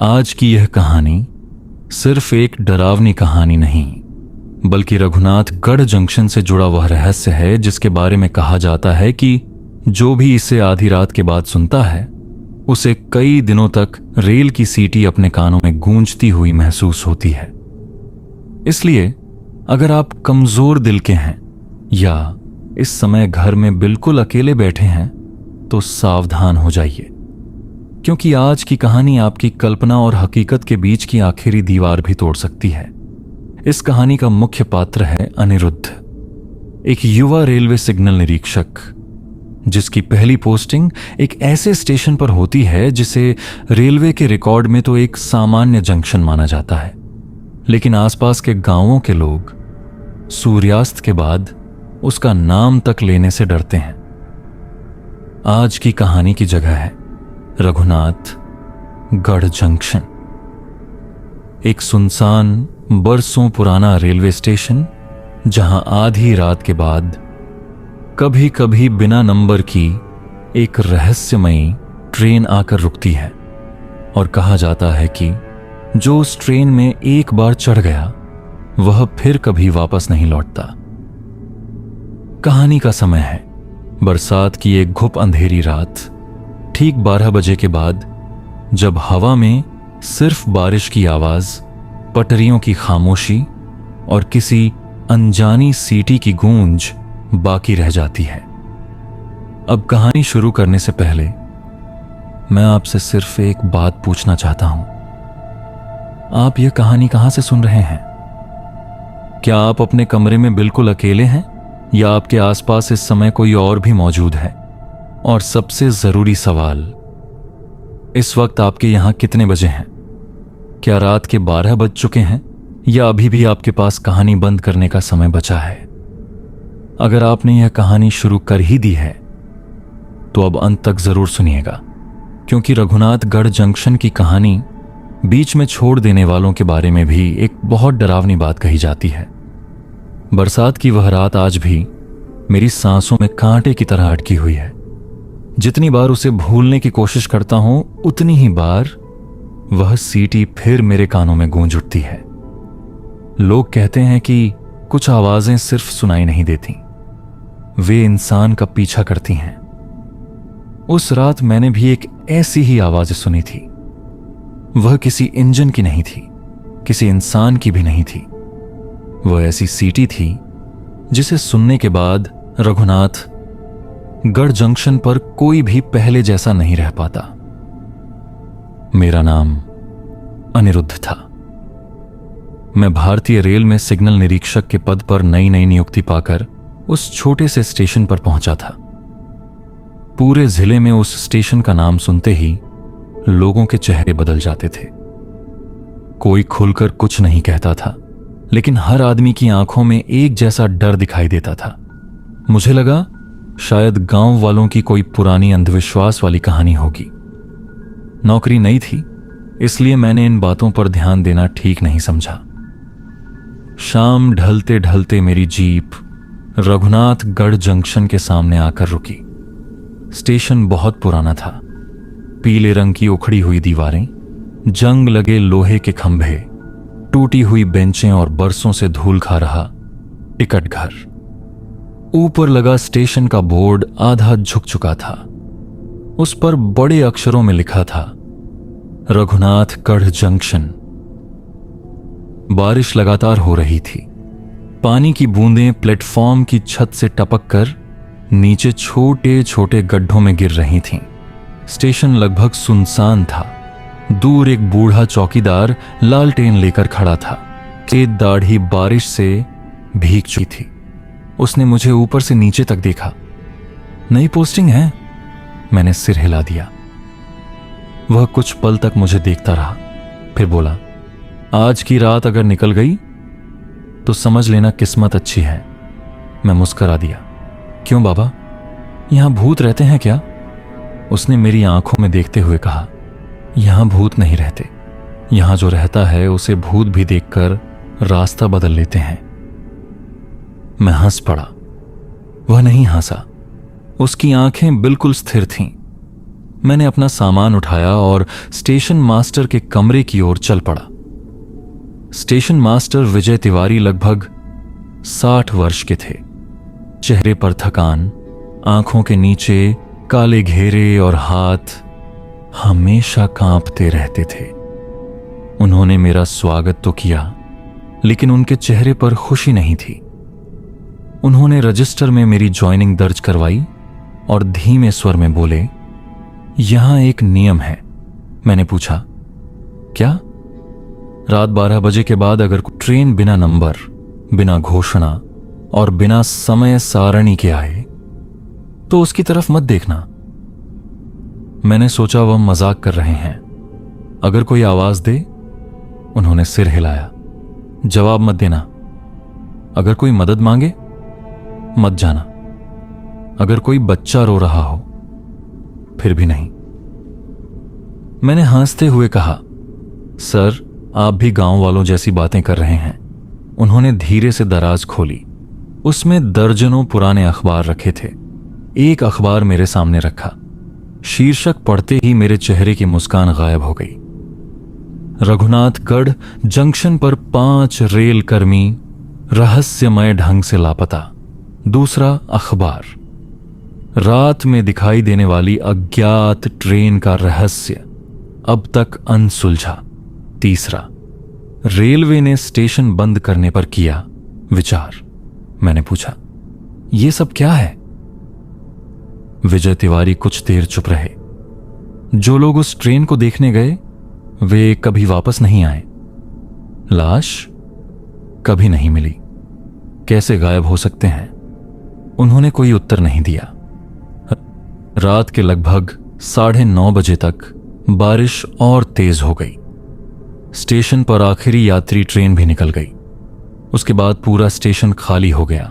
आज की यह कहानी सिर्फ एक डरावनी कहानी नहीं, बल्कि रघुनाथगढ़ जंक्शन से जुड़ा वह रहस्य है जिसके बारे में कहा जाता है कि जो भी इसे आधी रात के बाद सुनता है उसे कई दिनों तक रेल की सीटी अपने कानों में गूंजती हुई महसूस होती है। इसलिए अगर आप कमजोर दिल के हैं या इस समय घर में बिल्कुल अकेले बैठे हैं तो सावधान हो जाइए, क्योंकि आज की कहानी आपकी कल्पना और हकीकत के बीच की आखिरी दीवार भी तोड़ सकती है। इस कहानी का मुख्य पात्र है अनिरुद्ध, एक युवा रेलवे सिग्नल निरीक्षक जिसकी पहली पोस्टिंग एक ऐसे स्टेशन पर होती है जिसे रेलवे के रिकॉर्ड में तो एक सामान्य जंक्शन माना जाता है, लेकिन आसपास के गांवों के लोग सूर्यास्त के बाद उसका नाम तक लेने से डरते हैं। आज की कहानी की जगह है रघुनाथगढ़ जंक्शन, एक सुनसान बरसों पुराना रेलवे स्टेशन जहां आधी रात के बाद कभी कभी बिना नंबर की एक रहस्यमयी ट्रेन आकर रुकती है और कहा जाता है कि जो उस ट्रेन में एक बार चढ़ गया वह फिर कभी वापस नहीं लौटता। कहानी का समय है बरसात की एक घुप अंधेरी रात, ठीक 12 बजे के बाद, जब हवा में सिर्फ बारिश की आवाज, पटरियों की खामोशी और किसी अनजानी सीटी की गूंज बाकी रह जाती है। अब कहानी शुरू करने से पहले मैं आपसे सिर्फ एक बात पूछना चाहता हूं। आप यह कहानी कहां से सुन रहे हैं? क्या आप अपने कमरे में बिल्कुल अकेले हैं या आपके आसपास इस समय कोई और भी मौजूद है? और सबसे जरूरी सवाल, इस वक्त आपके यहां कितने बजे हैं? क्या रात के 12 बज चुके हैं या अभी भी आपके पास कहानी बंद करने का समय बचा है? अगर आपने यह कहानी शुरू कर ही दी है तो अब अंत तक जरूर सुनिएगा, क्योंकि रघुनाथगढ़ जंक्शन की कहानी बीच में छोड़ देने वालों के बारे में भी एक बहुत डरावनी बात कही जाती है। बरसात की वह रात आज भी मेरी सांसों में कांटे की तरह अटकी हुई है। जितनी बार उसे भूलने की कोशिश करता हूं उतनी ही बार वह सीटी फिर मेरे कानों में गूंज उठती है। लोग कहते हैं कि कुछ आवाजें सिर्फ सुनाई नहीं देती, वे इंसान का पीछा करती हैं। उस रात मैंने भी एक ऐसी ही आवाज सुनी थी। वह किसी इंजन की नहीं थी, किसी इंसान की भी नहीं थी। वह ऐसी सीटी थी जिसे सुनने के बाद रघुनाथगढ़ जंक्शन पर कोई भी पहले जैसा नहीं रह पाता। मेरा नाम अनिरुद्ध था। मैं भारतीय रेल में सिग्नल निरीक्षक के पद पर नई नई नियुक्ति पाकर उस छोटे से स्टेशन पर पहुंचा था। पूरे जिले में उस स्टेशन का नाम सुनते ही लोगों के चेहरे बदल जाते थे। कोई खुलकर कुछ नहीं कहता था, लेकिन हर आदमी की आंखों में एक जैसा डर दिखाई देता था। मुझे लगा शायद गांव वालों की कोई पुरानी अंधविश्वास वाली कहानी होगी। नौकरी नई थी, इसलिए मैंने इन बातों पर ध्यान देना ठीक नहीं समझा। शाम ढलते ढलते मेरी जीप रघुनाथगढ़ जंक्शन के सामने आकर रुकी। स्टेशन बहुत पुराना था। पीले रंग की उखड़ी हुई दीवारें, जंग लगे लोहे के खंभे, टूटी हुई बेंचें और बरसों से धूल खा रहा टिकट घर। ऊपर लगा स्टेशन का बोर्ड आधा झुक चुका था। उस पर बड़े अक्षरों में लिखा था रघुनाथगढ़ जंक्शन। बारिश लगातार हो रही थी। पानी की बूंदें प्लेटफॉर्म की छत से टपक कर नीचे छोटे छोटे गड्ढों में गिर रही थीं। स्टेशन लगभग सुनसान था। दूर एक बूढ़ा चौकीदार लालटेन लेकर खड़ा था। सफेद दाढ़ी बारिश से भीग चुकी थी। उसने मुझे ऊपर से नीचे तक देखा। नई पोस्टिंग है? मैंने सिर हिला दिया। वह कुछ पल तक मुझे देखता रहा, फिर बोला, आज की रात अगर निकल गई तो समझ लेना किस्मत अच्छी है। मैं मुस्कुरा दिया। क्यों बाबा, यहां भूत रहते हैं क्या? उसने मेरी आंखों में देखते हुए कहा, यहां भूत नहीं रहते। यहां जो रहता है उसे भूत भी देखकर रास्ता बदल लेते हैं। मैं हंस पड़ा। वह नहीं हंसा। उसकी आंखें बिल्कुल स्थिर थीं। मैंने अपना सामान उठाया और स्टेशन मास्टर के कमरे की ओर चल पड़ा। स्टेशन मास्टर विजय तिवारी लगभग 60 वर्ष के थे। चेहरे पर थकान, आंखों के नीचे काले घेरे और हाथ हमेशा कांपते रहते थे। उन्होंने मेरा स्वागत तो किया, लेकिन उनके चेहरे पर खुशी नहीं थी। उन्होंने रजिस्टर में मेरी ज्वाइनिंग दर्ज करवाई और धीमे स्वर में बोले, यहां एक नियम है। मैंने पूछा, क्या? रात 12 बजे के बाद अगर ट्रेन बिना नंबर, बिना घोषणा और बिना समय सारणी के आए तो उसकी तरफ मत देखना। मैंने सोचा वह मजाक कर रहे हैं। अगर कोई आवाज दे, उन्होंने सिर हिलाया, जवाब मत देना। अगर कोई मदद मांगे, मत जाना। अगर कोई बच्चा रो रहा हो, फिर भी नहीं। मैंने हंसते हुए कहा, सर, आप भी गांव वालों जैसी बातें कर रहे हैं। उन्होंने धीरे से दराज खोली। उसमें दर्जनों पुराने अखबार रखे थे। एक अखबार मेरे सामने रखा। शीर्षक पढ़ते ही मेरे चेहरे की मुस्कान गायब हो गई। रघुनाथगढ़ जंक्शन पर 5 रेल कर्मी रहस्यमय ढंग से लापता। दूसरा अखबार, रात में दिखाई देने वाली अज्ञात ट्रेन का रहस्य अब तक अनसुलझा। तीसरा, रेलवे ने स्टेशन बंद करने पर किया विचार। मैंने पूछा, यह सब क्या है? विजय तिवारी कुछ देर चुप रहे। जो लोग उस ट्रेन को देखने गए, वे कभी वापस नहीं आए। लाश कभी नहीं मिली। कैसे गायब हो सकते हैं? उन्होंने कोई उत्तर नहीं दिया। रात के लगभग 9:30 बजे तक बारिश और तेज हो गई। स्टेशन पर आखिरी यात्री ट्रेन भी निकल गई। उसके बाद पूरा स्टेशन खाली हो गया।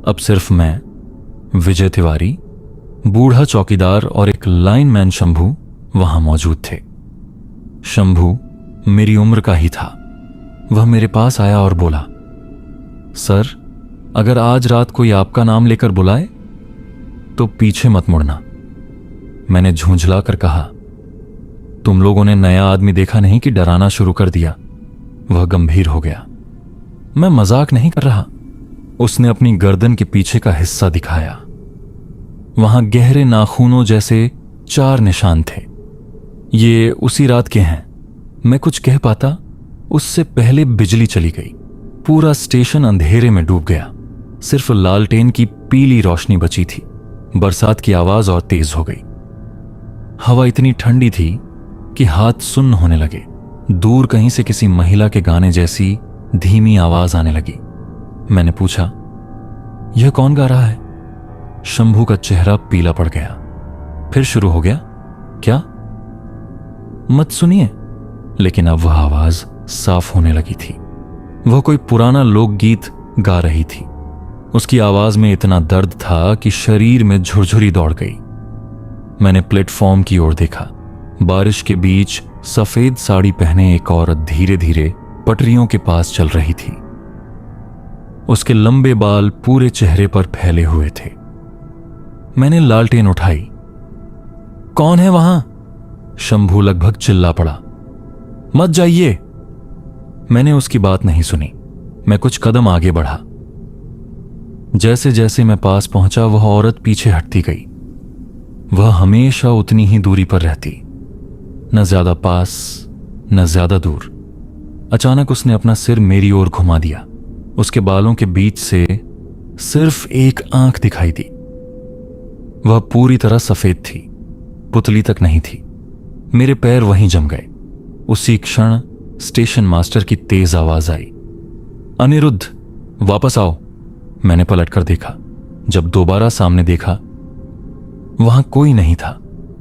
अब सिर्फ मैं, विजय तिवारी, बूढ़ा चौकीदार और एक लाइनमैन शंभू वहां मौजूद थे। शंभू मेरी उम्र का ही था। वह मेरे पास आया और बोला, सर, अगर आज रात कोई आपका नाम लेकर बुलाए तो पीछे मत मुड़ना। मैंने झुंझला कर कहा, तुम लोगों ने नया आदमी देखा नहीं कि डराना शुरू कर दिया? वह गंभीर हो गया। मैं मजाक नहीं कर रहा। उसने अपनी गर्दन के पीछे का हिस्सा दिखाया। वहां गहरे नाखूनों जैसे 4 निशान थे। ये उसी रात के हैं। मैं कुछ कह पाता उससे पहले बिजली चली गई। पूरा स्टेशन अंधेरे में डूब गया। सिर्फ लालटेन की पीली रोशनी बची थी। बरसात की आवाज और तेज हो गई। हवा इतनी ठंडी थी कि हाथ सुन्न होने लगे। दूर कहीं से किसी महिला के गाने जैसी धीमी आवाज आने लगी। मैंने पूछा, यह कौन गा रहा है? शंभू का चेहरा पीला पड़ गया। फिर शुरू हो गया, क्या? मत सुनिए। लेकिन अब वह आवाज साफ होने लगी थी। वह कोई पुराना लोकगीत गा रही थी। उसकी आवाज में इतना दर्द था कि शरीर में झुरझुरी दौड़ गई। मैंने प्लेटफॉर्म की ओर देखा। बारिश के बीच सफेद साड़ी पहने एक औरत धीरे धीरे पटरियों के पास चल रही थी। उसके लंबे बाल पूरे चेहरे पर फैले हुए थे। मैंने लालटेन उठाई। कौन है वहां? शंभू लगभग चिल्ला पड़ा। मत जाइए। मैंने उसकी बात नहीं सुनी। मैं कुछ कदम आगे बढ़ा। जैसे जैसे मैं पास पहुंचा, वह औरत पीछे हटती गई। वह हमेशा उतनी ही दूरी पर रहती, न ज्यादा पास न ज्यादा दूर। अचानक उसने अपना सिर मेरी ओर घुमा दिया। उसके बालों के बीच से सिर्फ एक आंख दिखाई दी। वह पूरी तरह सफेद थी, पुतली तक नहीं थी। मेरे पैर वहीं जम गए। उसी क्षण स्टेशन मास्टर की तेज आवाज आई, अनिरुद्ध, वापस आओ। मैंने पलटकर देखा। जब दोबारा सामने देखा, वहां कोई नहीं था,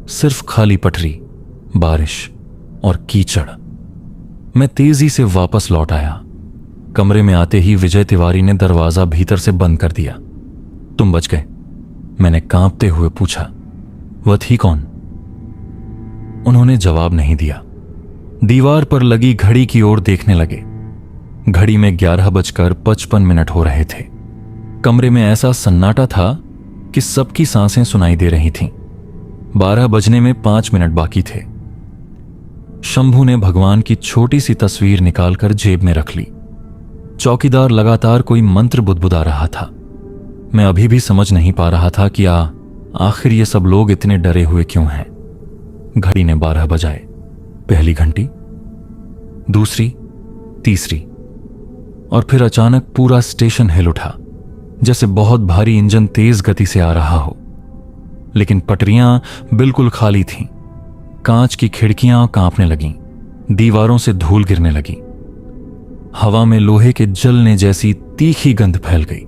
सिर्फ खाली पटरी, बारिश और कीचड़। मैं तेजी से वापस लौट आया। कमरे में आते ही विजय तिवारी ने दरवाजा भीतर से बंद कर दिया। तुम बच गए? मैंने कांपते हुए पूछा। वह थी कौन? उन्होंने जवाब नहीं दिया। दीवार पर लगी घड़ी की ओर देखने लगे। घड़ी में 11:55 हो रहे थे। कमरे में ऐसा सन्नाटा था कि सबकी सांसें सुनाई दे रही थीं। 12 बजने में 5 मिनट बाकी थे। शंभू ने भगवान की छोटी सी तस्वीर निकालकर जेब में रख ली। चौकीदार लगातार कोई मंत्र बुदबुदा रहा था। मैं अभी भी समझ नहीं पा रहा था कि आखिर ये सब लोग इतने डरे हुए क्यों हैं। घड़ी ने 12 बजाए। पहली घंटी, दूसरी, तीसरी, और फिर अचानक पूरा स्टेशन हिल उठा, जैसे बहुत भारी इंजन तेज गति से आ रहा हो। लेकिन पटरियां बिल्कुल खाली थीं। कांच की खिड़कियां कांपने लगीं, दीवारों से धूल गिरने लगी। हवा में लोहे के जलने जैसी तीखी गंध फैल गई।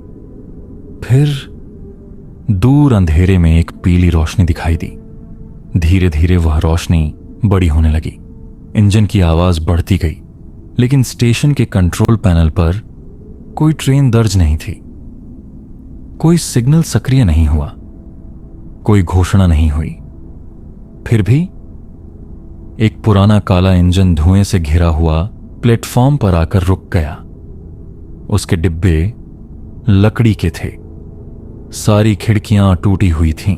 फिर दूर अंधेरे में एक पीली रोशनी दिखाई दी। धीरे धीरे वह रोशनी बड़ी होने लगी। इंजन की आवाज बढ़ती गई, लेकिन स्टेशन के कंट्रोल पैनल पर कोई ट्रेन दर्ज नहीं थी। कोई सिग्नल सक्रिय नहीं हुआ, कोई घोषणा नहीं हुई। फिर भी एक पुराना काला इंजन धुएं से घिरा हुआ प्लेटफॉर्म पर आकर रुक गया। उसके डिब्बे लकड़ी के थे। सारी खिड़कियां टूटी हुई थीं।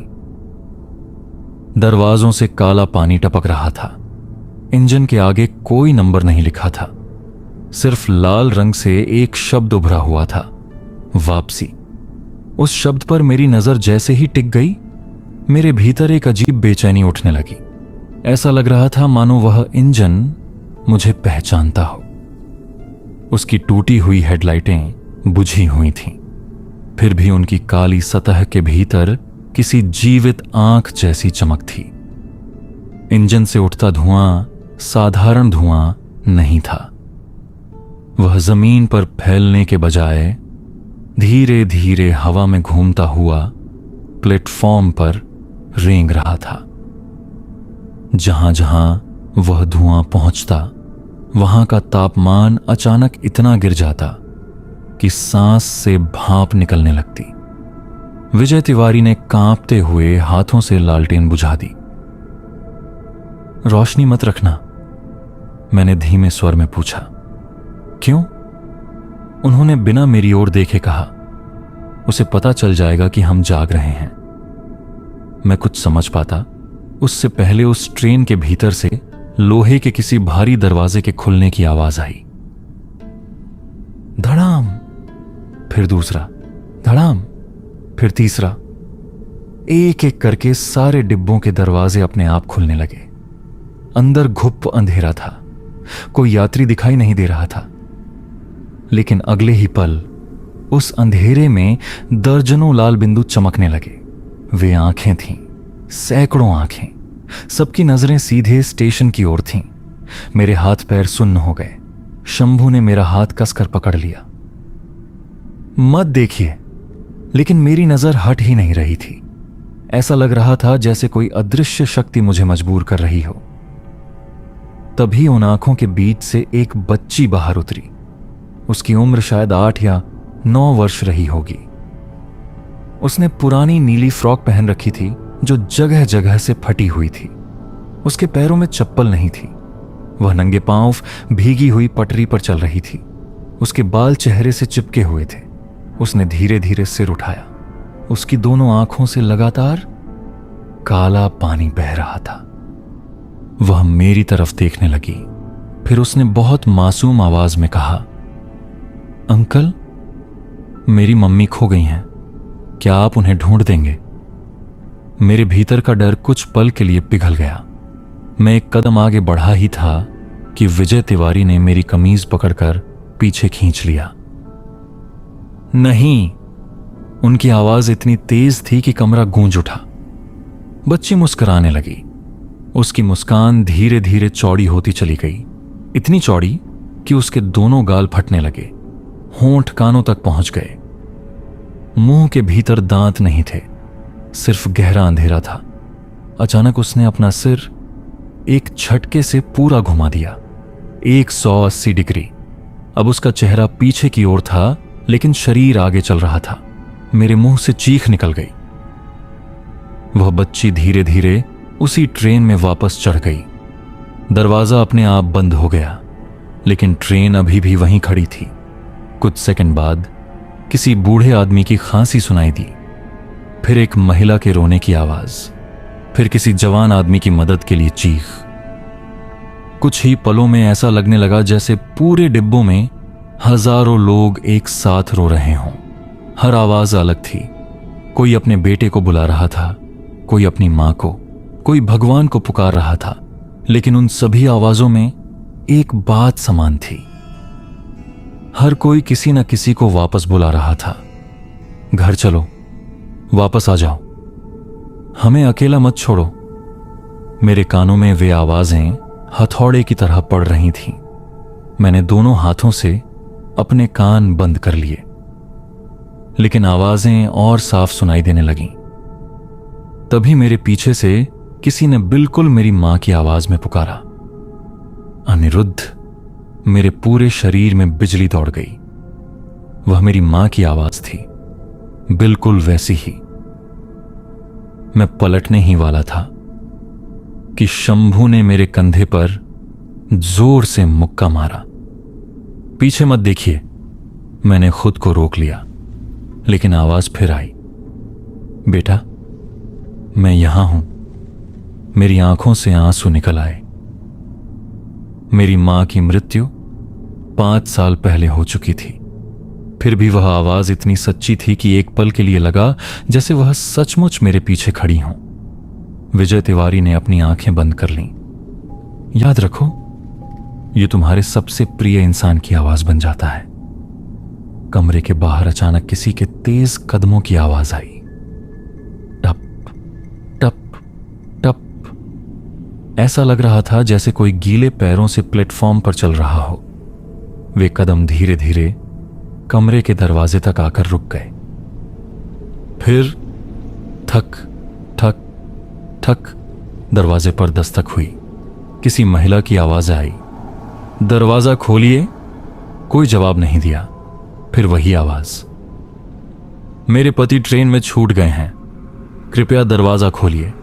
दरवाजों से काला पानी टपक रहा था। इंजन के आगे कोई नंबर नहीं लिखा था। सिर्फ लाल रंग से एक शब्द उभरा हुआ था, वापसी। उस शब्द पर मेरी नजर जैसे ही टिक गई, मेरे भीतर एक अजीब बेचैनी उठने लगी। ऐसा लग रहा था मानो वह इंजन मुझे पहचानता हो। उसकी टूटी हुई हेडलाइटें बुझी हुई थीं, फिर भी उनकी काली सतह के भीतर किसी जीवित आंख जैसी चमक थी। इंजन से उठता धुआं साधारण धुआं नहीं था। वह जमीन पर फैलने के बजाय धीरे धीरे हवा में घूमता हुआ प्लेटफॉर्म पर रेंग रहा था। जहां जहां वह धुआं पहुंचता, वहां का तापमान अचानक इतना गिर जाता कि सांस से भाप निकलने लगती। विजय तिवारी ने कांपते हुए हाथों से लालटेन बुझा दी। रोशनी मत रखना, मैंने धीमे स्वर में पूछा। क्यों? उन्होंने बिना मेरी ओर देखे कहा, उसे पता चल जाएगा कि हम जाग रहे हैं। मैं कुछ समझ पाता उससे पहले उस ट्रेन के भीतर से लोहे के किसी भारी दरवाजे के खुलने की आवाज आई। धड़ाम, फिर दूसरा धड़ाम, फिर तीसरा। एक एक करके सारे डिब्बों के दरवाजे अपने आप खुलने लगे। अंदर घुप अंधेरा था, कोई यात्री दिखाई नहीं दे रहा था। लेकिन अगले ही पल उस अंधेरे में दर्जनों लाल बिंदु चमकने लगे। वे आंखें थीं, सैकड़ों आंखें। सबकी नजरें सीधे स्टेशन की ओर थीं। मेरे हाथ पैर सुन्न हो गए। शंभू ने मेरा हाथ कसकर पकड़ लिया। मत देखिए, लेकिन मेरी नजर हट ही नहीं रही थी। ऐसा लग रहा था जैसे कोई अदृश्य शक्ति मुझे मजबूर कर रही हो। तभी उन आंखों के बीच से एक बच्ची बाहर उतरी। उसकी उम्र शायद 8 या 9 वर्ष रही होगी। उसने पुरानी नीली फ्रॉक पहन रखी थी जो जगह जगह से फटी हुई थी। उसके पैरों में चप्पल नहीं थी। वह नंगे पांव भीगी हुई पटरी पर चल रही थी। उसके बाल चेहरे से चिपके हुए थे। उसने धीरे धीरे सिर उठाया। उसकी दोनों आंखों से लगातार काला पानी बह रहा था। वह मेरी तरफ देखने लगी। फिर उसने बहुत मासूम आवाज में कहा, अंकल, मेरी मम्मी खो गई हैं, क्या आप उन्हें ढूंढ देंगे? मेरे भीतर का डर कुछ पल के लिए पिघल गया। मैं एक कदम आगे बढ़ा ही था कि विजय तिवारी ने मेरी कमीज पकड़कर पीछे खींच लिया। नहीं, उनकी आवाज इतनी तेज थी कि कमरा गूंज उठा। बच्ची मुस्कुराने लगी। उसकी मुस्कान धीरे धीरे चौड़ी होती चली गई, इतनी चौड़ी कि उसके दोनों गाल फटने लगे। होंठ कानों तक पहुंच गए। मुंह के भीतर दांत नहीं थे, सिर्फ गहरा अंधेरा था। अचानक उसने अपना सिर एक झटके से पूरा घुमा दिया, 180 डिग्री। अब उसका चेहरा पीछे की ओर था, लेकिन शरीर आगे चल रहा था। मेरे मुंह से चीख निकल गई। वह बच्ची धीरे धीरे उसी ट्रेन में वापस चढ़ गई। दरवाजा अपने आप बंद हो गया, लेकिन ट्रेन अभी भी वहीं खड़ी थी। कुछ सेकंड बाद किसी बूढ़े आदमी की खांसी सुनाई दी। फिर एक महिला के रोने की आवाज। फिर किसी जवान आदमी की मदद के लिए चीख। कुछ ही पलों में ऐसा लगने लगा जैसे पूरे डिब्बों में हजारों लोग एक साथ रो रहे हों। हर आवाज अलग थी। कोई अपने बेटे को बुला रहा था, कोई अपनी मां को, कोई भगवान को पुकार रहा था, लेकिन उन सभी आवाजों में एक बात समान थी। हर कोई किसी न किसी को वापस बुला रहा था। घर चलो, वापस आ जाओ, हमें अकेला मत छोड़ो। मेरे कानों में वे आवाजें हथौड़े की तरह पड़ रही थीं। मैंने दोनों हाथों से अपने कान बंद कर लिए, लेकिन आवाजें और साफ सुनाई देने लगीं। तभी मेरे पीछे से किसी ने बिल्कुल मेरी मां की आवाज में पुकारा। अनिरुद्ध! मेरे पूरे शरीर में बिजली दौड़ गई। वह मेरी मां की आवाज थी, बिल्कुल वैसी ही। मैं पलटने ही वाला था कि शंभू ने मेरे कंधे पर जोर से मुक्का मारा। पीछे मत देखिए, मैंने खुद को रोक लिया, लेकिन आवाज फिर आई। बेटा, मैं यहां हूं। मेरी आंखों से आंसू निकल आए। मेरी मां की मृत्यु 5 साल पहले हो चुकी थी। फिर भी वह आवाज इतनी सच्ची थी कि एक पल के लिए लगा जैसे वह सचमुच मेरे पीछे खड़ी हों। विजय तिवारी ने अपनी आंखें बंद कर लीं। याद रखो, यह तुम्हारे सबसे प्रिय इंसान की आवाज बन जाता है। कमरे के बाहर अचानक किसी के तेज कदमों की आवाज आई। टप टप टप। ऐसा लग रहा था जैसे कोई गीले पैरों से प्लेटफॉर्म पर चल रहा हो। वे कदम धीरे धीरे कमरे के दरवाजे तक आकर रुक गए। फिर थक थक थक दरवाजे पर दस्तक हुई। किसी महिला की आवाज आई, दरवाजा खोलिए। कोई जवाब नहीं दिया। फिर वही आवाज, मेरे पति ट्रेन में छूट गए हैं, कृपया दरवाजा खोलिए।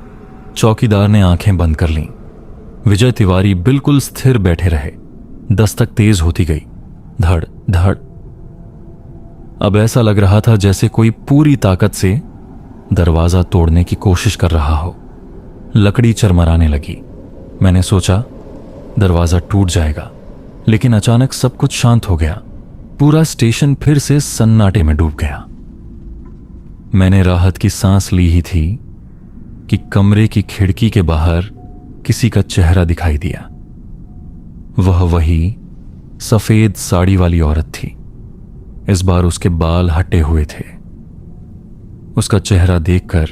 चौकीदार ने आंखें बंद कर लीं। विजय तिवारी बिल्कुल स्थिर बैठे रहे। दस्तक तेज होती गई, धड़ धड़। अब ऐसा लग रहा था जैसे कोई पूरी ताकत से दरवाजा तोड़ने की कोशिश कर रहा हो। लकड़ी चरमराने लगी। मैंने सोचा दरवाजा टूट जाएगा, लेकिन अचानक सब कुछ शांत हो गया। पूरा स्टेशन फिर से सन्नाटे में डूब गया। मैंने राहत की सांस ली ही थी कि कमरे की खिड़की के बाहर किसी का चेहरा दिखाई दिया। वह वही सफेद साड़ी वाली औरत थी। इस बार उसके बाल हटे हुए थे। उसका चेहरा देखकर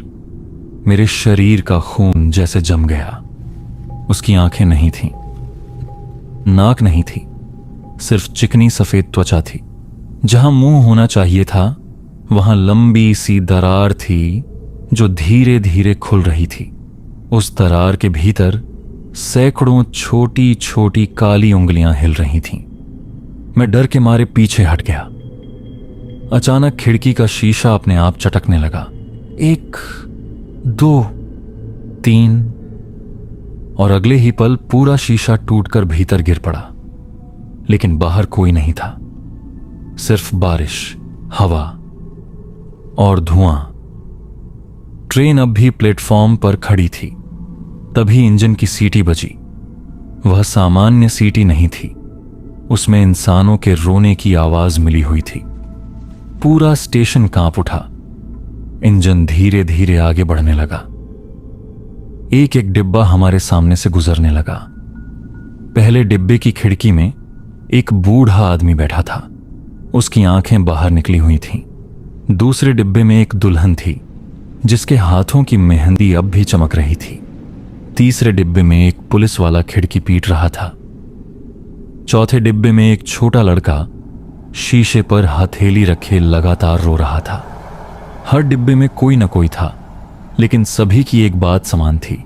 मेरे शरीर का खून जैसे जम गया। उसकी आंखें नहीं थीं, नाक नहीं थी, सिर्फ चिकनी सफेद त्वचा थी। जहां मुंह होना चाहिए था वहां लंबी सी दरार थी जो धीरे धीरे खुल रही थी। उस दरार के भीतर सैकड़ों छोटी छोटी काली उंगलियां हिल रही थीं। मैं डर के मारे पीछे हट गया। अचानक खिड़की का शीशा अपने आप चटकने लगा। 1, 2, 3 और अगले ही पल पूरा शीशा टूटकर भीतर गिर पड़ा। लेकिन बाहर कोई नहीं था, सिर्फ बारिश, हवा और धुआं। ट्रेन अब भी प्लेटफॉर्म पर खड़ी थी। तभी इंजन की सीटी बजी। वह सामान्य सीटी नहीं थी, उसमें इंसानों के रोने की आवाज मिली हुई थी। पूरा स्टेशन कांप उठा। इंजन धीरे धीरे आगे बढ़ने लगा। एक एक डिब्बा हमारे सामने से गुजरने लगा। पहले डिब्बे की खिड़की में एक बूढ़ा आदमी बैठा था। उसकी आंखें बाहर निकली हुई थीं। दूसरे डिब्बे में एक दुल्हन थी जिसके हाथों की मेहंदी अब भी चमक रही थी। तीसरे डिब्बे में एक पुलिस वाला खिड़की पीट रहा था। चौथे डिब्बे में एक छोटा लड़का शीशे पर हथेली रखे लगातार रो रहा था। हर डिब्बे में कोई न कोई था, लेकिन सभी की एक बात समान थी।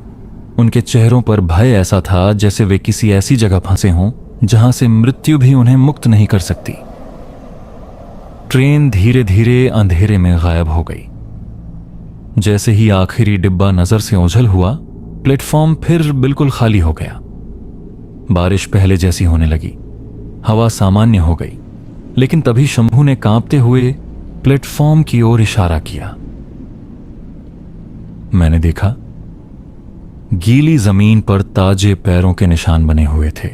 उनके चेहरों पर भय ऐसा था जैसे वे किसी ऐसी जगह फंसे हों जहां से मृत्यु भी उन्हें मुक्त नहीं कर सकती। ट्रेन धीरे धीरे अंधेरे में गायब हो गई। जैसे ही आखिरी डिब्बा नजर से ओझल हुआ, प्लेटफॉर्म फिर बिल्कुल खाली हो गया। बारिश पहले जैसी होने लगी। हवा सामान्य हो गई। लेकिन तभी शंभू ने कांपते हुए प्लेटफॉर्म की ओर इशारा किया। मैंने देखा गीली जमीन पर ताजे पैरों के निशान बने हुए थे।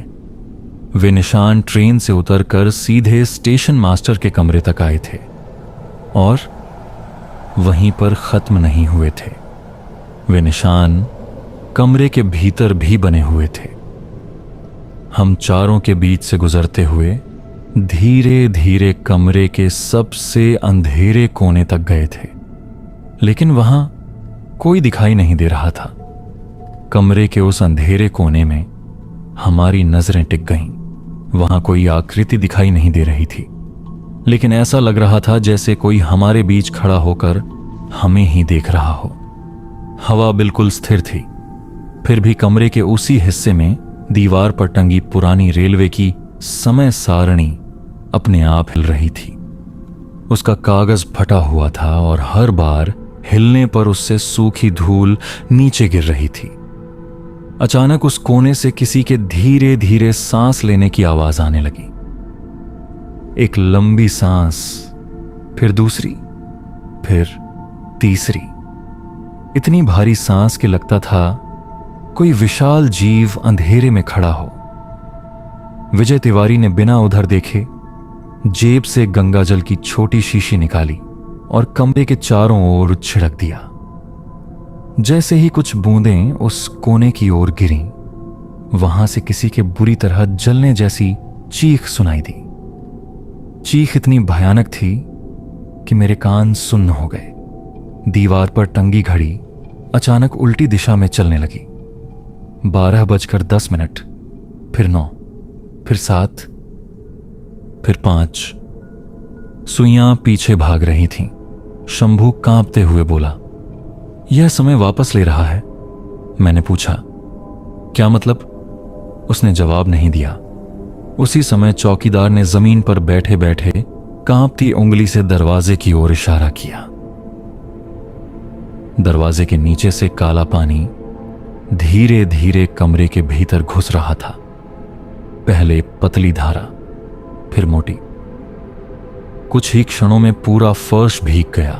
वे निशान ट्रेन से उतरकर सीधे स्टेशन मास्टर के कमरे तक आए थे और वहीं पर खत्म नहीं हुए थे। वे निशान कमरे के भीतर भी बने हुए थे। हम चारों के बीच से गुजरते हुए धीरे धीरे कमरे के सबसे अंधेरे कोने तक गए थे, लेकिन वहां कोई दिखाई नहीं दे रहा था। कमरे के उस अंधेरे कोने में हमारी नजरें टिक गईं। वहां कोई आकृति दिखाई नहीं दे रही थी, लेकिन ऐसा लग रहा था जैसे कोई हमारे बीच खड़ा होकर हमें ही देख रहा हो। हवा बिल्कुल स्थिर थी, फिर भी कमरे के उसी हिस्से में दीवार पर टंगी पुरानी रेलवे की समय सारणी अपने आप हिल रही थी। उसका कागज फटा हुआ था और हर बार हिलने पर उससे सूखी धूल नीचे गिर रही थी। अचानक उस कोने से किसी के धीरे धीरे सांस लेने की आवाज आने लगी। एक लंबी सांस, फिर दूसरी, फिर तीसरी। इतनी भारी सांस कि लगता था कोई विशाल जीव अंधेरे में खड़ा हो। विजय तिवारी ने बिना उधर देखे जेब से गंगा जल की छोटी शीशी निकाली और कमरे के चारों ओर छिड़क दिया। जैसे ही कुछ बूंदें उस कोने की ओर गिरीं, वहां से किसी के बुरी तरह जलने जैसी चीख सुनाई दी। चीख इतनी भयानक थी कि मेरे कान सुन्न हो गए। दीवार पर टंगी घड़ी अचानक उल्टी दिशा में चलने लगी। 12:10, फिर 9, फिर 7, फिर 5। सुइयां पीछे भाग रही थीं। शंभू कांपते हुए बोला, यह समय वापस ले रहा है। मैंने पूछा, क्या मतलब? उसने जवाब नहीं दिया। उसी समय चौकीदार ने जमीन पर बैठे बैठे कांपती उंगली से दरवाजे की ओर इशारा किया। दरवाजे के नीचे से काला पानी धीरे धीरे कमरे के भीतर घुस रहा था। पहले पतली धारा, फिर मोटी। कुछ ही क्षणों में पूरा फर्श भीग गया,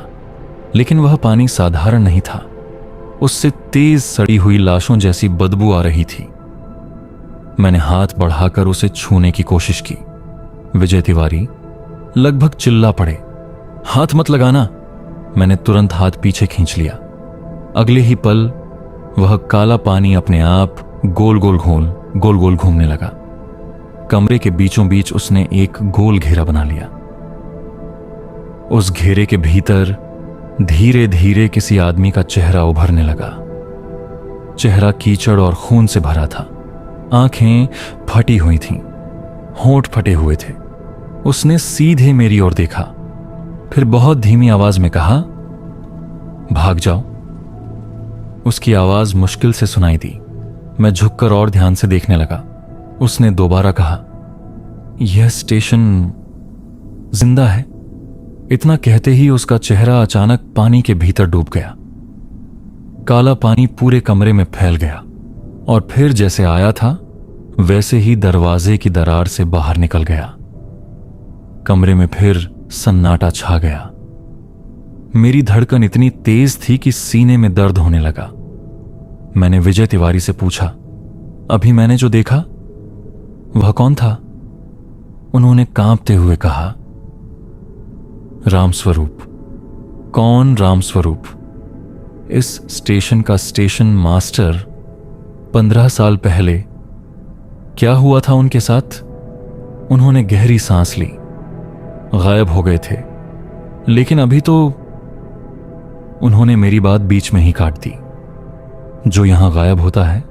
लेकिन वह पानी साधारण नहीं था। उससे तेज सड़ी हुई लाशों जैसी बदबू आ रही थी। मैंने हाथ बढ़ाकर उसे छूने की कोशिश की। विजय तिवारी लगभग चिल्ला पड़े, हाथ मत लगाना। मैंने तुरंत हाथ पीछे खींच लिया। अगले ही पल वह काला पानी अपने आप गोल गोल घूमने लगा। कमरे के बीचों बीच उसने एक गोल घेरा बना लिया। उस घेरे के भीतर धीरे धीरे किसी आदमी का चेहरा उभरने लगा। चेहरा कीचड़ और खून से भरा था। आंखें फटी हुई थीं, होंठ फटे हुए थे। उसने सीधे मेरी ओर देखा, फिर बहुत धीमी आवाज में कहा, भाग जाओ। उसकी आवाज मुश्किल से सुनाई दी। मैं झुककर और ध्यान से देखने लगा। उसने दोबारा कहा, यह स्टेशन जिंदा है। इतना कहते ही उसका चेहरा अचानक पानी के भीतर डूब गया। काला पानी पूरे कमरे में फैल गया और फिर जैसे आया था वैसे ही दरवाजे की दरार से बाहर निकल गया। कमरे में फिर सन्नाटा छा गया। मेरी धड़कन इतनी तेज थी कि सीने में दर्द होने लगा। मैंने विजय तिवारी से पूछा, अभी मैंने जो देखा वह कौन था? उन्होंने कांपते हुए कहा, रामस्वरूप। कौन रामस्वरूप? इस स्टेशन का स्टेशन मास्टर। 15 साल पहले क्या हुआ था उनके साथ? उन्होंने गहरी सांस ली। गायब हो गए थे, लेकिन अभी तो। उन्होंने मेरी बात बीच में ही काट दी। जो यहां गायब होता है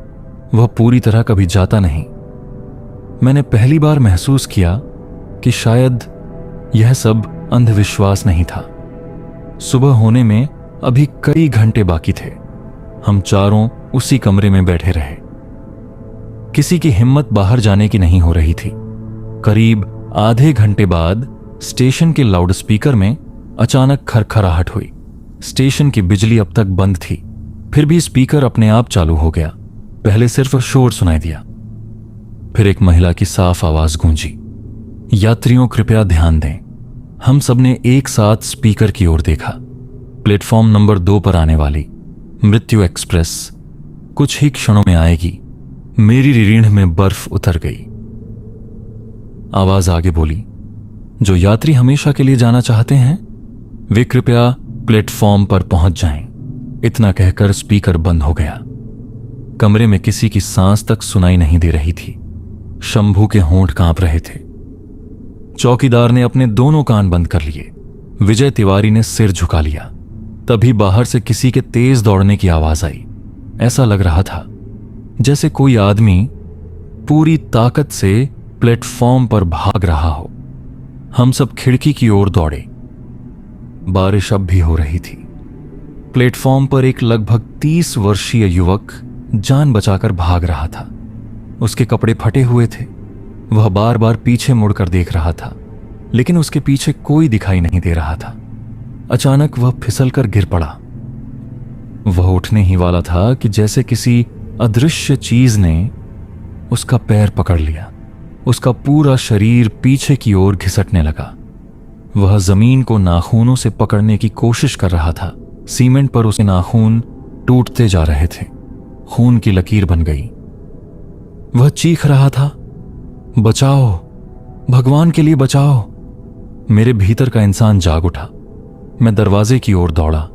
वह पूरी तरह कभी जाता नहीं। मैंने पहली बार महसूस किया कि शायद यह सब अंधविश्वास नहीं था। सुबह होने में अभी कई घंटे बाकी थे। हम चारों उसी कमरे में बैठे रहे। किसी की हिम्मत बाहर जाने की नहीं हो रही थी। करीब आधे घंटे बाद स्टेशन के लाउडस्पीकर में अचानक खरखराहट हुई। स्टेशन की बिजली अब तक बंद थी, फिर भी स्पीकर अपने आप चालू हो गया। पहले सिर्फ शोर सुनाई दिया, फिर एक महिला की साफ आवाज गूंजी, यात्रियों कृपया ध्यान दें। हम सबने एक साथ स्पीकर की ओर देखा। प्लेटफॉर्म नंबर 2 पर आने वाली मृत्यु एक्सप्रेस कुछ ही क्षणों में आएगी। मेरी रीढ़ में बर्फ उतर गई। आवाज आगे बोली, जो यात्री हमेशा के लिए जाना चाहते हैं वे कृपया प्लेटफॉर्म पर पहुंच जाएं। इतना कहकर स्पीकर बंद हो गया। कमरे में किसी की सांस तक सुनाई नहीं दे रही थी। शंभू के होंठ कांप रहे थे। चौकीदार ने अपने दोनों कान बंद कर लिए। विजय तिवारी ने सिर झुका लिया। तभी बाहर से किसी के तेज दौड़ने की आवाज आई। ऐसा लग रहा था जैसे कोई आदमी पूरी ताकत से प्लेटफॉर्म पर भाग रहा हो। हम सब खिड़की की ओर दौड़े। बारिश अब भी हो रही थी। प्लेटफॉर्म पर एक लगभग 30 वर्षीय युवक जान बचाकर भाग रहा था। उसके कपड़े फटे हुए थे। वह बार बार पीछे मुड़कर देख रहा था, लेकिन उसके पीछे कोई दिखाई नहीं दे रहा था। अचानक वह फिसलकर गिर पड़ा। वह उठने ही वाला था कि जैसे किसी अदृश्य चीज ने उसका पैर पकड़ लिया। उसका पूरा शरीर पीछे की ओर घिसटने लगा। वह जमीन को नाखूनों से पकड़ने की कोशिश कर रहा था। सीमेंट पर उसके नाखून टूटते जा रहे थे। खून की लकीर बन गई। वह चीख रहा था, बचाओ, भगवान के लिए बचाओ। मेरे भीतर का इंसान जाग उठा। मैं दरवाजे की ओर दौड़ा,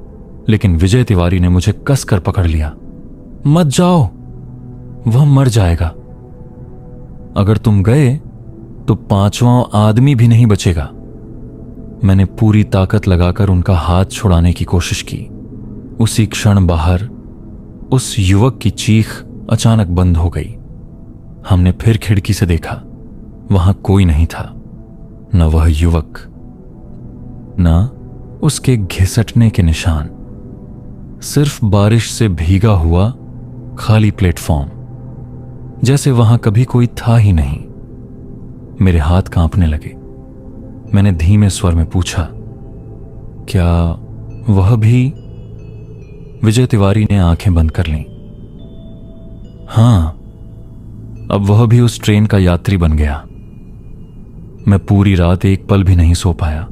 लेकिन विजय तिवारी ने मुझे कसकर पकड़ लिया। मत जाओ, वह मर जाएगा। अगर तुम गए तो 5वां आदमी भी नहीं बचेगा। मैंने पूरी ताकत लगाकर उनका हाथ छुड़ाने की कोशिश की। उसी क्षण बाहर उस युवक की चीख अचानक बंद हो गई। हमने फिर खिड़की से देखा। वहां कोई नहीं था, न वह युवक, न उसके घिसटने के निशान। सिर्फ बारिश से भीगा हुआ खाली प्लेटफॉर्म, जैसे वहां कभी कोई था ही नहीं। मेरे हाथ कांपने लगे। मैंने धीमे स्वर में पूछा, क्या वह भी? विजय तिवारी ने आंखें बंद कर लीं। हां, अब वह भी उस ट्रेन का यात्री बन गया। मैं पूरी रात एक पल भी नहीं सो पाया,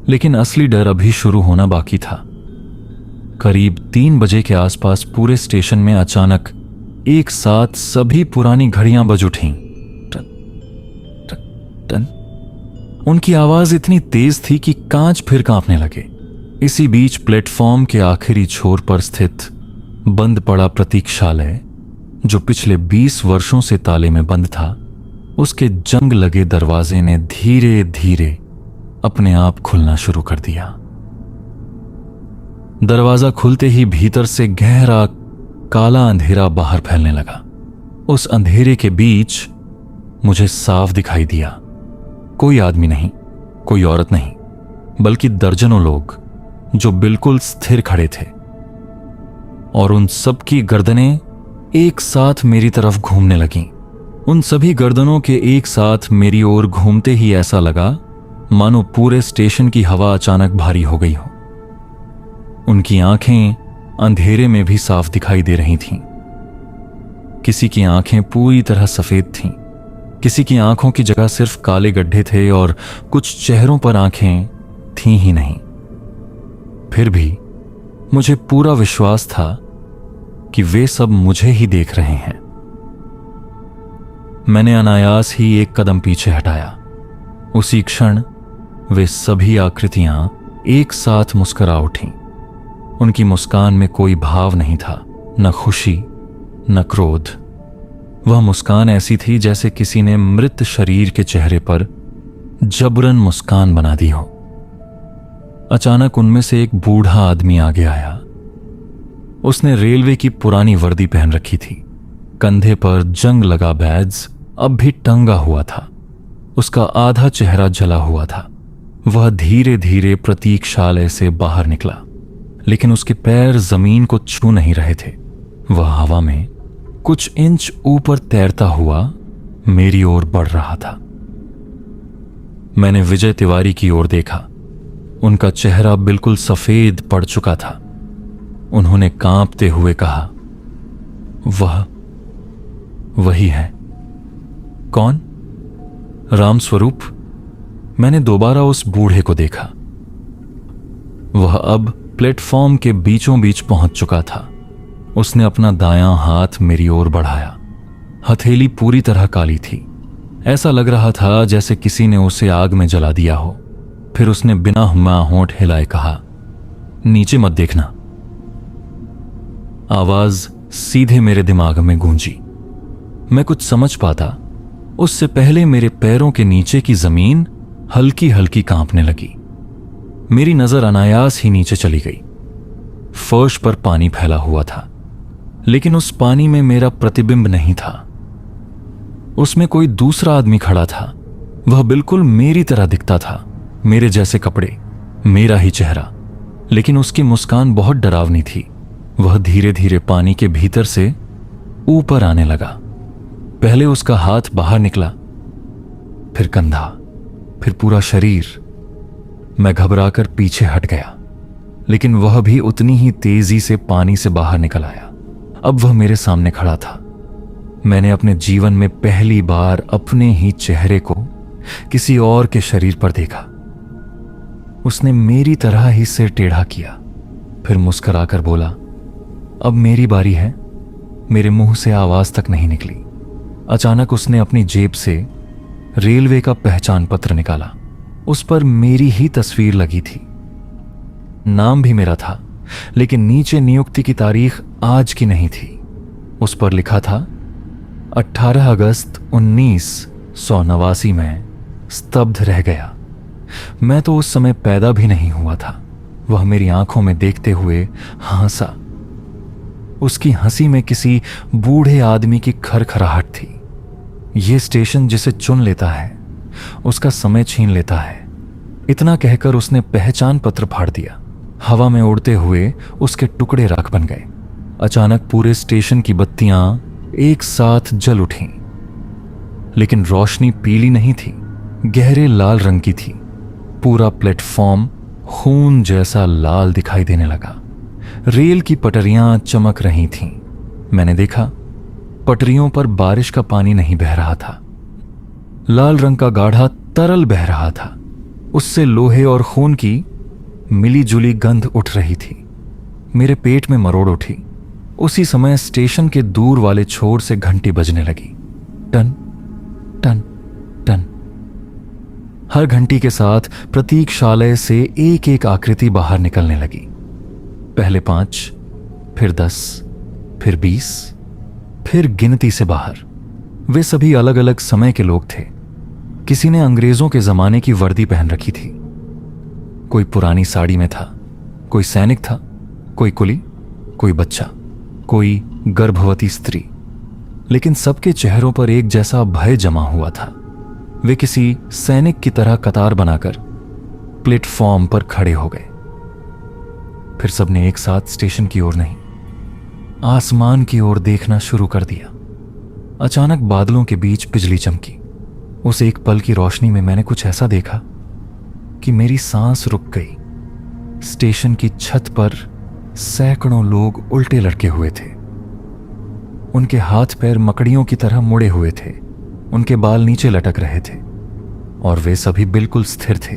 लेकिन असली डर अभी शुरू होना बाकी था। करीब 3 बजे के आसपास पूरे स्टेशन में अचानक एक साथ सभी पुरानी घड़ियां बज उठीं। Ton, ton, ton. उनकी आवाज इतनी तेज थी कि कांच फिर कांपने लगे। इसी बीच प्लेटफॉर्म के आखिरी छोर पर स्थित बंद पड़ा प्रतीक्षालय, जो पिछले 20 वर्षों से ताले में बंद था, उसके जंग लगे दरवाजे ने धीरे धीरे अपने आप खुलना शुरू कर दिया। दरवाजा खुलते ही भीतर से गहरा काला अंधेरा बाहर फैलने लगा। उस अंधेरे के बीच मुझे साफ दिखाई दिया। कोई आदमी नहीं, कोई औरत नहीं, बल्कि दर्जनों लोग जो बिल्कुल स्थिर खड़े थे, और उन सब की गर्दनें एक साथ मेरी तरफ घूमने लगीं। उन सभी गर्दनों के एक साथ मेरी ओर घूमते ही ऐसा लगा मानो पूरे स्टेशन की हवा अचानक भारी हो गई हो। उनकी आंखें अंधेरे में भी साफ दिखाई दे रही थीं। किसी की आंखें पूरी तरह सफेद थीं, किसी की आंखों की जगह सिर्फ काले गड्ढे थे, और कुछ चेहरों पर आंखें थीं ही नहीं। फिर भी मुझे पूरा विश्वास था कि वे सब मुझे ही देख रहे हैं। मैंने अनायास ही एक कदम पीछे हटाया। उसी क्षण वे सभी आकृतियां एक साथ मुस्कुरा उठीं। उनकी मुस्कान में कोई भाव नहीं था, न खुशी न क्रोध। वह मुस्कान ऐसी थी जैसे किसी ने मृत शरीर के चेहरे पर जबरन मुस्कान बना दी हो। अचानक उनमें से एक बूढ़ा आदमी आगे आया। उसने रेलवे की पुरानी वर्दी पहन रखी थी। कंधे पर जंग लगा बैज अब भी टंगा हुआ था। उसका आधा चेहरा जला हुआ था। वह धीरे धीरे प्रतीक्षालय से बाहर निकला, लेकिन उसके पैर जमीन को छू नहीं रहे थे। वह हवा में कुछ इंच ऊपर तैरता हुआ मेरी ओर बढ़ रहा था। मैंने विजय तिवारी की ओर देखा। उनका चेहरा बिल्कुल सफेद पड़ चुका था। उन्होंने कांपते हुए कहा, वह वही है। कौन? रामस्वरूप। मैंने दोबारा उस बूढ़े को देखा। वह अब प्लेटफॉर्म के बीचों बीच पहुंच चुका था। उसने अपना दायां हाथ मेरी ओर बढ़ाया। हथेली पूरी तरह काली थी। ऐसा लग रहा था जैसे किसी ने उसे आग में जला दिया हो। फिर उसने बिना होंठ हिलाए कहा, नीचे मत देखना। आवाज सीधे मेरे दिमाग में गूंजी। मैं कुछ समझ पाता उससे पहले मेरे पैरों के नीचे की जमीन हल्की हल्की कांपने लगी। मेरी नजर अनायास ही नीचे चली गई। फर्श पर पानी फैला हुआ था, लेकिन उस पानी में मेरा प्रतिबिंब नहीं था। उसमें कोई दूसरा आदमी खड़ा था। वह बिल्कुल मेरी तरह दिखता था, मेरे जैसे कपड़े, मेरा ही चेहरा, लेकिन उसकी मुस्कान बहुत डरावनी थी। वह धीरे धीरे पानी के भीतर से ऊपर आने लगा। पहले उसका हाथ बाहर निकला, फिर कंधा, फिर पूरा शरीर। मैं घबराकर पीछे हट गया, लेकिन वह भी उतनी ही तेजी से पानी से बाहर निकल आया। अब वह मेरे सामने खड़ा था। मैंने अपने जीवन में पहली बार अपने ही चेहरे को किसी और के शरीर पर देखा। उसने मेरी तरह ही सिर टेढ़ा किया, फिर मुस्कुराकर बोला, अब मेरी बारी है। मेरे मुंह से आवाज तक नहीं निकली। अचानक उसने अपनी जेब से रेलवे का पहचान पत्र निकाला। उस पर मेरी ही तस्वीर लगी थी। नाम भी मेरा था, लेकिन नीचे नियुक्ति की तारीख आज की नहीं थी। उस पर लिखा था 18 अगस्त 1989 में स्तब्ध रह गया। मैं तो उस समय पैदा भी नहीं हुआ था। वह मेरी आंखों में देखते हुए हंसा। उसकी हंसी में किसी बूढ़े आदमी की खरखराहट थी। यह स्टेशन जिसे चुन लेता है उसका समय छीन लेता है। इतना कहकर उसने पहचान पत्र फाड़ दिया। हवा में उड़ते हुए उसके टुकड़े राख बन गए। अचानक पूरे स्टेशन की बत्तियां एक साथ जल उठीं, लेकिन रोशनी पीली नहीं थी, गहरे लाल रंग की थी। पूरा प्लेटफॉर्म खून जैसा लाल दिखाई देने लगा। रेल की पटरियां चमक रही थीं। मैंने देखा पटरियों पर बारिश का पानी नहीं बह रहा था। लाल रंग का गाढ़ा तरल बह रहा था। उससे लोहे और खून की मिलीजुली गंध उठ रही थी। मेरे पेट में मरोड़ उठी। उसी समय स्टेशन के दूर वाले छोर से घंटी बजने लगी। Ton ton ton. हर घंटी के साथ प्रतीक्षालय से एक एक आकृति बाहर निकलने लगी। पहले 5, फिर 10, फिर 20, फिर गिनती से बाहर। वे सभी अलग अलग समय के लोग थे। किसी ने अंग्रेजों के जमाने की वर्दी पहन रखी थी, कोई पुरानी साड़ी में था, कोई सैनिक था, कोई कुली, कोई बच्चा, कोई गर्भवती स्त्री। लेकिन सबके चेहरों पर एक जैसा भय जमा हुआ था। वे किसी सैनिक की तरह कतार बनाकर प्लेटफॉर्म पर खड़े हो गए। फिर सबने एक साथ स्टेशन की ओर नहीं, आसमान की ओर देखना शुरू कर दिया। अचानक बादलों के बीच बिजली चमकी। उस एक पल की रोशनी में मैंने कुछ ऐसा देखा कि मेरी सांस रुक गई। स्टेशन की छत पर सैकड़ों लोग उल्टे लटके हुए थे। उनके हाथ पैर मकड़ियों की तरह मुड़े हुए थे। उनके बाल नीचे लटक रहे थे और वे सभी बिल्कुल स्थिर थे।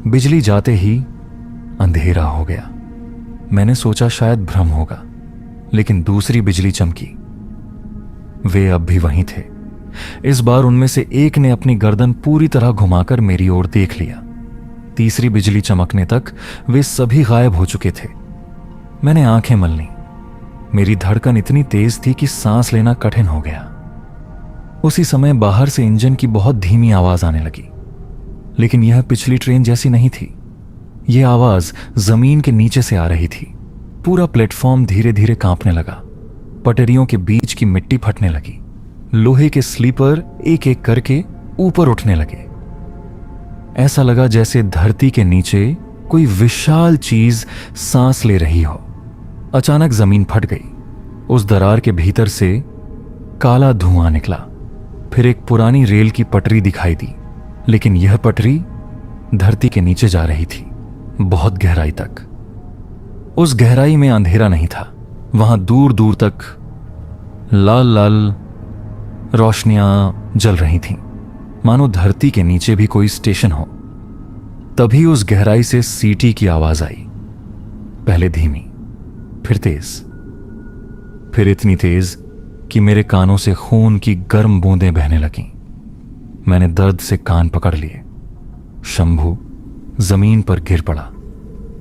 बिजली जाते ही अंधेरा हो गया। मैंने सोचा शायद भ्रम होगा, लेकिन दूसरी बिजली चमकी। वे अब भी वहीं थे। इस बार उनमें से एक ने अपनी गर्दन पूरी तरह घुमाकर मेरी ओर देख लिया। तीसरी बिजली चमकने तक वे सभी गायब हो चुके थे। मैंने आंखें मल लीं। मेरी धड़कन इतनी तेज थी कि सांस लेना कठिन हो गया। उसी समय बाहर से इंजन की बहुत धीमी आवाज आने लगी, लेकिन यह पिछली ट्रेन जैसी नहीं थी। यह आवाज जमीन के नीचे से आ रही थी। पूरा प्लेटफॉर्म धीरे धीरे कांपने लगा। पटरियों के बीच की मिट्टी फटने लगी। लोहे के स्लीपर एक एक करके ऊपर उठने लगे। ऐसा लगा जैसे धरती के नीचे कोई विशाल चीज सांस ले रही हो। अचानक जमीन फट गई। उस दरार के भीतर से काला धुआं निकला। फिर एक पुरानी रेल की पटरी दिखाई दी, लेकिन यह पटरी धरती के नीचे जा रही थी, बहुत गहराई तक। उस गहराई में अंधेरा नहीं था। वहां दूर दूर तक लाल लाल रोशनियां जल रही थीं, मानो धरती के नीचे भी कोई स्टेशन हो। तभी उस गहराई से सीटी की आवाज आई, पहले धीमी, फिर तेज, फिर इतनी तेज कि मेरे कानों से खून की गर्म बूंदें बहने लगीं। मैंने दर्द से कान पकड़ लिए। शंभू जमीन पर गिर पड़ा।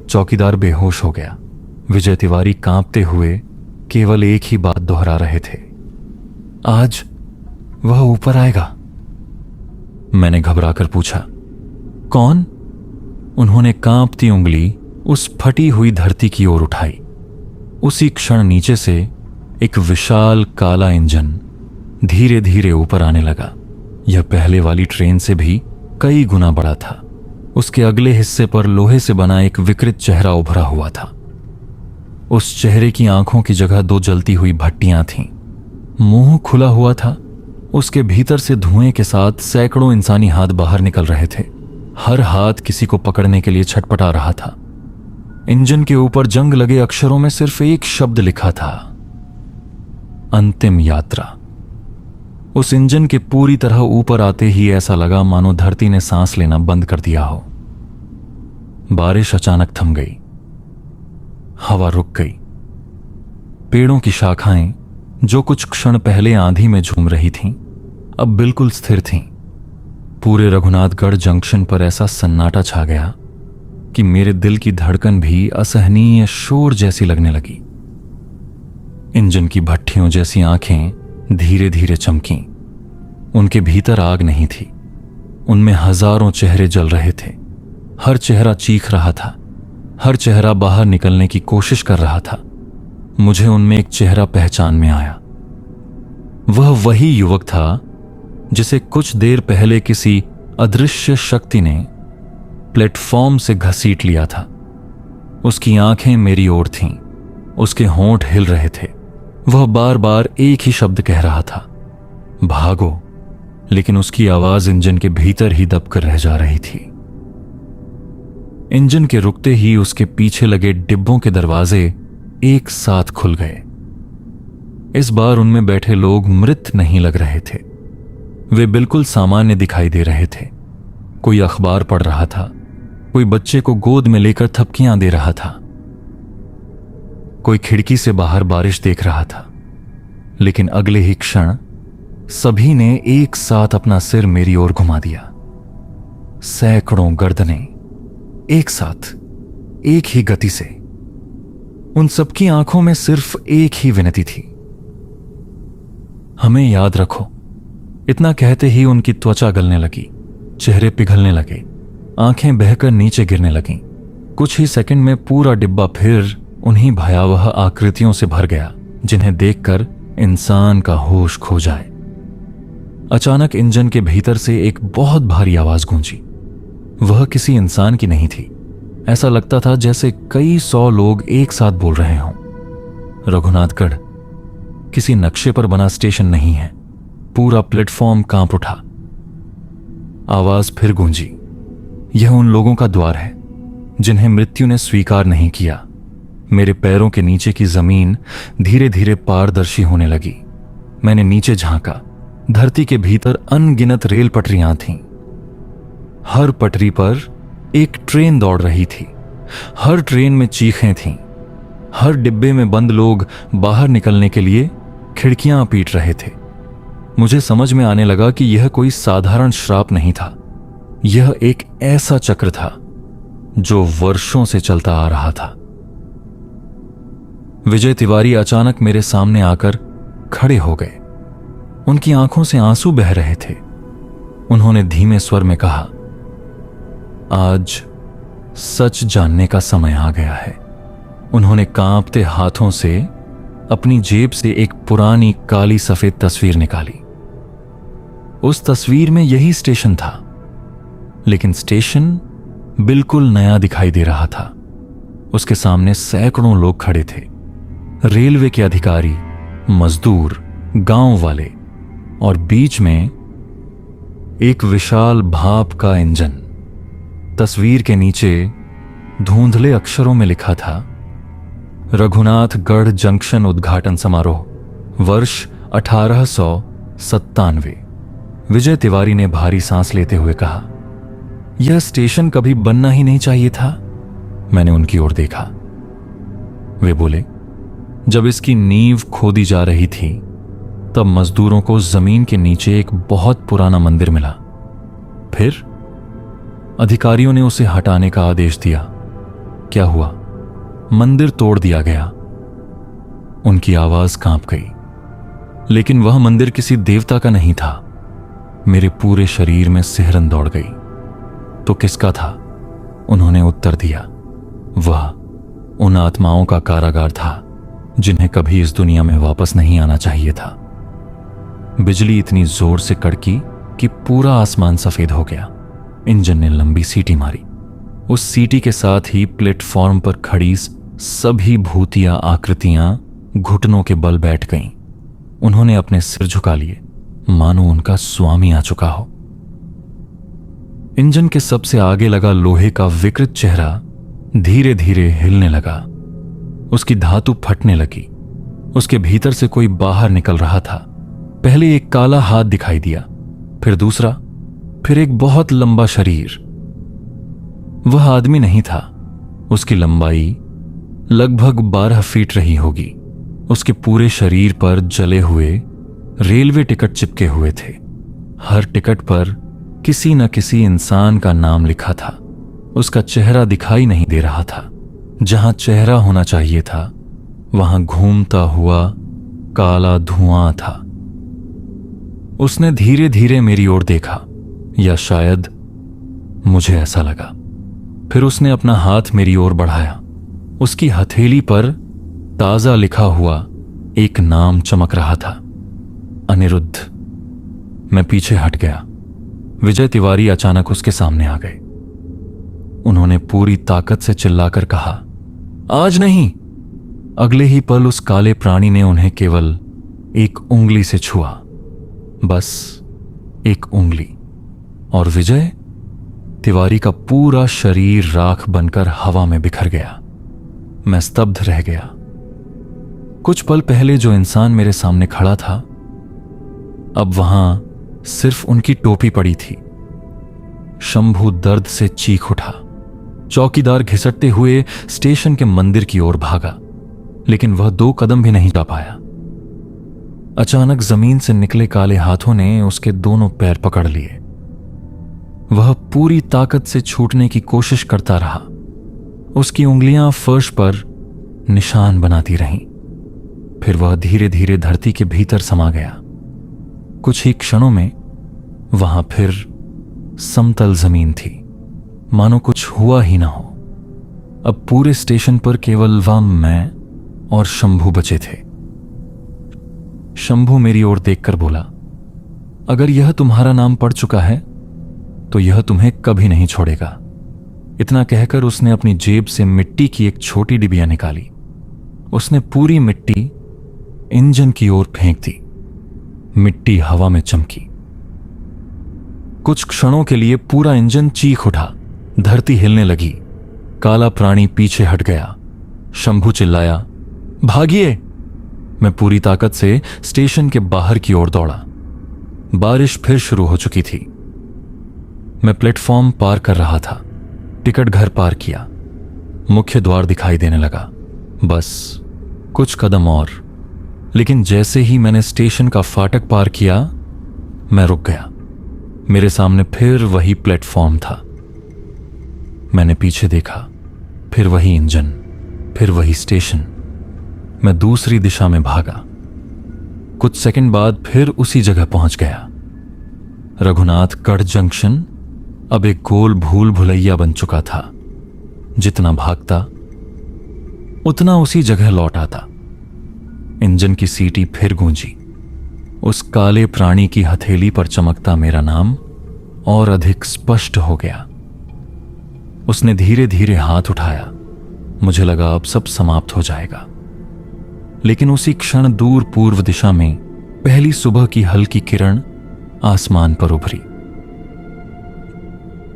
चौकीदार बेहोश हो गया। विजय तिवारी कांपते हुए केवल एक ही बात दोहरा रहे थे, आज वह ऊपर आएगा। मैंने घबराकर पूछा, कौन? उन्होंने कांपती उंगली उस फटी हुई धरती की ओर उठाई। उसी क्षण नीचे से एक विशाल काला इंजन धीरे धीरे ऊपर आने लगा। यह पहले वाली ट्रेन से भी कई गुना बड़ा था। उसके अगले हिस्से पर लोहे से बना एक विकृत चेहरा उभरा हुआ था। उस चेहरे की आंखों की जगह दो जलती हुई भट्टियां थीं। मुंह खुला हुआ था। उसके भीतर से धुएं के साथ सैकड़ों इंसानी हाथ बाहर निकल रहे थे। हर हाथ किसी को पकड़ने के लिए छटपटा रहा था। इंजन के ऊपर जंग लगे अक्षरों में सिर्फ एक शब्द लिखा था, अंतिम यात्रा। उस इंजन के पूरी तरह ऊपर आते ही ऐसा लगा मानो धरती ने सांस लेना बंद कर दिया हो। बारिश अचानक थम गई। हवा रुक गई। पेड़ों की शाखाएं जो कुछ क्षण पहले आंधी में झूम रही थीं, अब बिल्कुल स्थिर थीं। पूरे रघुनाथगढ़ जंक्शन पर ऐसा सन्नाटा छा गया कि मेरे दिल की धड़कन भी असहनीय शोर जैसी लगने लगी। इंजन की भट्टियों जैसी आंखें धीरे धीरे चमकीं। उनके भीतर आग नहीं थी, उनमें हजारों चेहरे जल रहे थे। हर चेहरा चीख रहा था, हर चेहरा बाहर निकलने की कोशिश कर रहा था। मुझे उनमें एक चेहरा पहचान में आया। वह वही युवक था जिसे कुछ देर पहले किसी अदृश्य शक्ति ने प्लेटफॉर्म से घसीट लिया था। उसकी आंखें मेरी ओर थीं, उसके होंठ हिल रहे थे। वह बार बार एक ही शब्द कह रहा था, भागो, लेकिन उसकी आवाज इंजन के भीतर ही दबकर रह जा रही थी। इंजन के रुकते ही उसके पीछे लगे डिब्बों के दरवाजे एक साथ खुल गए। इस बार उनमें बैठे लोग मृत नहीं लग रहे थे। वे बिल्कुल सामान्य दिखाई दे रहे थे। कोई अखबार पढ़ रहा था, कोई बच्चे को गोद में लेकर थपकियां दे रहा था, कोई खिड़की से बाहर बारिश देख रहा था। लेकिन अगले ही क्षण सभी ने एक साथ अपना सिर मेरी ओर घुमा दिया। सैकड़ों गर्दनें एक साथ, एक ही गति से। उन सबकी आंखों में सिर्फ एक ही विनती थी, हमें याद रखो। इतना कहते ही उनकी त्वचा गलने लगी, चेहरे पिघलने लगे, आंखें बहकर नीचे गिरने लगीं। कुछ ही सेकंड में पूरा डिब्बा फिर उन्हीं भयावह आकृतियों से भर गया जिन्हें देखकर इंसान का होश खो जाए। अचानक इंजन के भीतर से एक बहुत भारी आवाज गूंजी। वह किसी इंसान की नहीं थी। ऐसा लगता था जैसे कई 100 लोग एक साथ बोल रहे हों। रघुनाथगढ़ किसी नक्शे पर बना स्टेशन नहीं है। पूरा प्लेटफॉर्म कांप उठा। आवाज फिर गूंजी, यह उन लोगों का द्वार है जिन्हें मृत्यु ने स्वीकार नहीं किया। मेरे पैरों के नीचे की जमीन धीरे धीरे पारदर्शी होने लगी। मैंने नीचे झांका। धरती के भीतर अनगिनत रेल पटरियां थीं। हर पटरी पर एक ट्रेन दौड़ रही थी। हर ट्रेन में चीखें थीं। हर डिब्बे में बंद लोग बाहर निकलने के लिए खिड़कियां पीट रहे थे। मुझे समझ में आने लगा कि यह कोई साधारण श्राप नहीं था। यह एक ऐसा चक्र था जो वर्षों से चलता आ रहा था। विजय तिवारी अचानक मेरे सामने आकर खड़े हो गए। उनकी आंखों से आंसू बह रहे थे। उन्होंने धीमे स्वर में कहा, आज सच जानने का समय आ गया है। उन्होंने कांपते हाथों से अपनी जेब से एक पुरानी काली सफेद तस्वीर निकाली। उस तस्वीर में यही स्टेशन था, लेकिन स्टेशन बिल्कुल नया दिखाई दे रहा था। उसके सामने सैकड़ों लोग खड़े थे। रेलवे के अधिकारी, मजदूर, गांव वाले, और बीच में एक विशाल भाप का इंजन। तस्वीर के नीचे धुंधले अक्षरों में लिखा था, रघुनाथगढ़ जंक्शन उद्घाटन समारोह, वर्ष 1897। विजय तिवारी ने भारी सांस लेते हुए कहा, यह स्टेशन कभी बनना ही नहीं चाहिए था। मैंने उनकी ओर देखा। वे बोले, जब इसकी नींव खोदी जा रही थी तब मजदूरों को जमीन के नीचे एक बहुत पुराना मंदिर मिला। फिर अधिकारियों ने उसे हटाने का आदेश दिया। क्या हुआ? मंदिर तोड़ दिया गया। उनकी आवाज कांप गई। लेकिन वह मंदिर किसी देवता का नहीं था। मेरे पूरे शरीर में सिहरन दौड़ गई। तो किसका था? उन्होंने उत्तर दिया, वह उन आत्माओं का कारागार था जिन्हें कभी इस दुनिया में वापस नहीं आना चाहिए था। बिजली इतनी जोर से कड़की कि पूरा आसमान सफेद हो गया। इंजन ने लंबी सीटी मारी। उस सीटी के साथ ही प्लेटफॉर्म पर खड़ी सभी भूतिया आकृतियां घुटनों के बल बैठ गईं। उन्होंने अपने सिर झुका लिए, मानो उनका स्वामी आ चुका हो। इंजन के सबसे आगे लगा लोहे का विकृत चेहरा धीरे धीरे हिलने लगा। उसकी धातु फटने लगी। उसके भीतर से कोई बाहर निकल रहा था। पहले एक काला हाथ दिखाई दिया, फिर दूसरा, फिर एक बहुत लंबा शरीर। वह आदमी नहीं था। उसकी लंबाई लगभग 12 फीट रही होगी। उसके पूरे शरीर पर जले हुए रेलवे टिकट चिपके हुए थे। हर टिकट पर किसी न किसी इंसान का नाम लिखा था। उसका चेहरा दिखाई नहीं दे रहा था। जहां चेहरा होना चाहिए था वहां घूमता हुआ काला धुआं था। उसने धीरे धीरे मेरी ओर देखा, या शायद मुझे ऐसा लगा। फिर उसने अपना हाथ मेरी ओर बढ़ाया। उसकी हथेली पर ताजा लिखा हुआ एक नाम चमक रहा था, अनिरुद्ध। मैं पीछे हट गया। विजय तिवारी अचानक उसके सामने आ गए। उन्होंने पूरी ताकत से चिल्लाकर कहा, आज नहीं। अगले ही पल उस काले प्राणी ने उन्हें केवल एक उंगली से छुआ, बस एक उंगली, और विजय तिवारी का पूरा शरीर राख बनकर हवा में बिखर गया। मैं स्तब्ध रह गया। कुछ पल पहले जो इंसान मेरे सामने खड़ा था, अब वहां सिर्फ उनकी टोपी पड़ी थी। शंभू दर्द से चीख उठा। चौकीदार घिसटते हुए स्टेशन के मंदिर की ओर भागा, लेकिन वह 2 कदम भी नहीं जा पाया। अचानक जमीन से निकले काले हाथों ने उसके दोनों पैर पकड़ लिए। वह पूरी ताकत से छूटने की कोशिश करता रहा। उसकी उंगलियां फर्श पर निशान बनाती रहीं। फिर वह धीरे धीरे धरती के भीतर समा गया। कुछ ही क्षणों में वहां फिर समतल जमीन थी, मानो कुछ हुआ ही ना हो। अब पूरे स्टेशन पर केवल वह मैं और शंभू बचे थे। शंभू मेरी ओर देखकर बोला, अगर यह तुम्हारा नाम पड़ चुका है तो यह तुम्हें कभी नहीं छोड़ेगा। इतना कहकर उसने अपनी जेब से मिट्टी की एक छोटी डिबिया निकाली। उसने पूरी मिट्टी इंजन की ओर फेंक दी। मिट्टी हवा में चमकी। कुछ क्षणों के लिए पूरा इंजन चीख उठा। धरती हिलने लगी। काला प्राणी पीछे हट गया। शंभू चिल्लाया, भागिए! मैं पूरी ताकत से स्टेशन के बाहर की ओर दौड़ा। बारिश फिर शुरू हो चुकी थी। मैं प्लेटफॉर्म पार कर रहा था। टिकट घर पार किया। मुख्य द्वार दिखाई देने लगा। बस कुछ कदम और। लेकिन जैसे ही मैंने स्टेशन का फाटक पार किया, मैं रुक गया। मेरे सामने फिर वही प्लेटफॉर्म था। मैंने पीछे देखा, फिर वही इंजन, फिर वही स्टेशन। मैं दूसरी दिशा में भागा। कुछ सेकंड बाद फिर उसी जगह पहुंच गया। रघुनाथगढ़ जंक्शन अब एक गोल भूल भुलैया बन चुका था। जितना भागता उतना उसी जगह लौट आता। इंजन की सीटी फिर गूंजी। उस काले प्राणी की हथेली पर चमकता मेरा नाम और अधिक स्पष्ट हो गया। उसने धीरे धीरे हाथ उठाया। मुझे लगा अब सब समाप्त हो जाएगा, लेकिन उसी क्षण दूर पूर्व दिशा में पहली सुबह की हल्की किरण आसमान पर उभरी।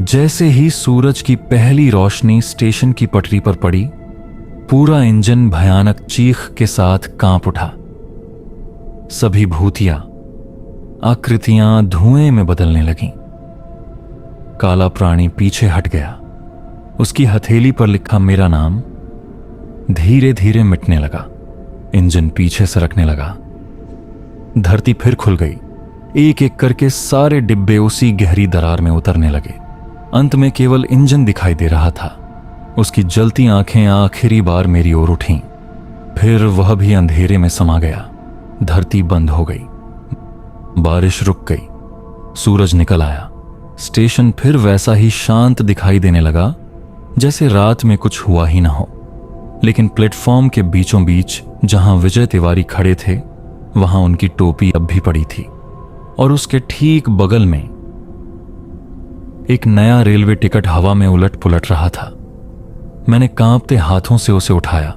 जैसे ही सूरज की पहली रोशनी स्टेशन की पटरी पर पड़ी, पूरा इंजन भयानक चीख के साथ कांप उठा। सभी भूतियां, आकृतियां धुएं में बदलने लगीं। काला प्राणी पीछे हट गया। उसकी हथेली पर लिखा मेरा नाम धीरे धीरे मिटने लगा। इंजन पीछे सरकने लगा। धरती फिर खुल गई। एक एक करके सारे डिब्बे उसी गहरी दरार में उतरने लगे। अंत में केवल इंजन दिखाई दे रहा था। उसकी जलती आंखें आखिरी बार मेरी ओर उठीं। फिर वह भी अंधेरे में समा गया। धरती बंद हो गई। बारिश रुक गई। सूरज निकल आया। स्टेशन फिर वैसा ही शांत दिखाई देने लगा जैसे रात में कुछ हुआ ही ना हो। लेकिन प्लेटफॉर्म के बीचों बीच जहां विजय तिवारी खड़े थे, वहां उनकी टोपी अब भी पड़ी थी और उसके ठीक बगल में एक नया रेलवे टिकट हवा में उलट पुलट रहा था। मैंने कांपते हाथों से उसे उठाया।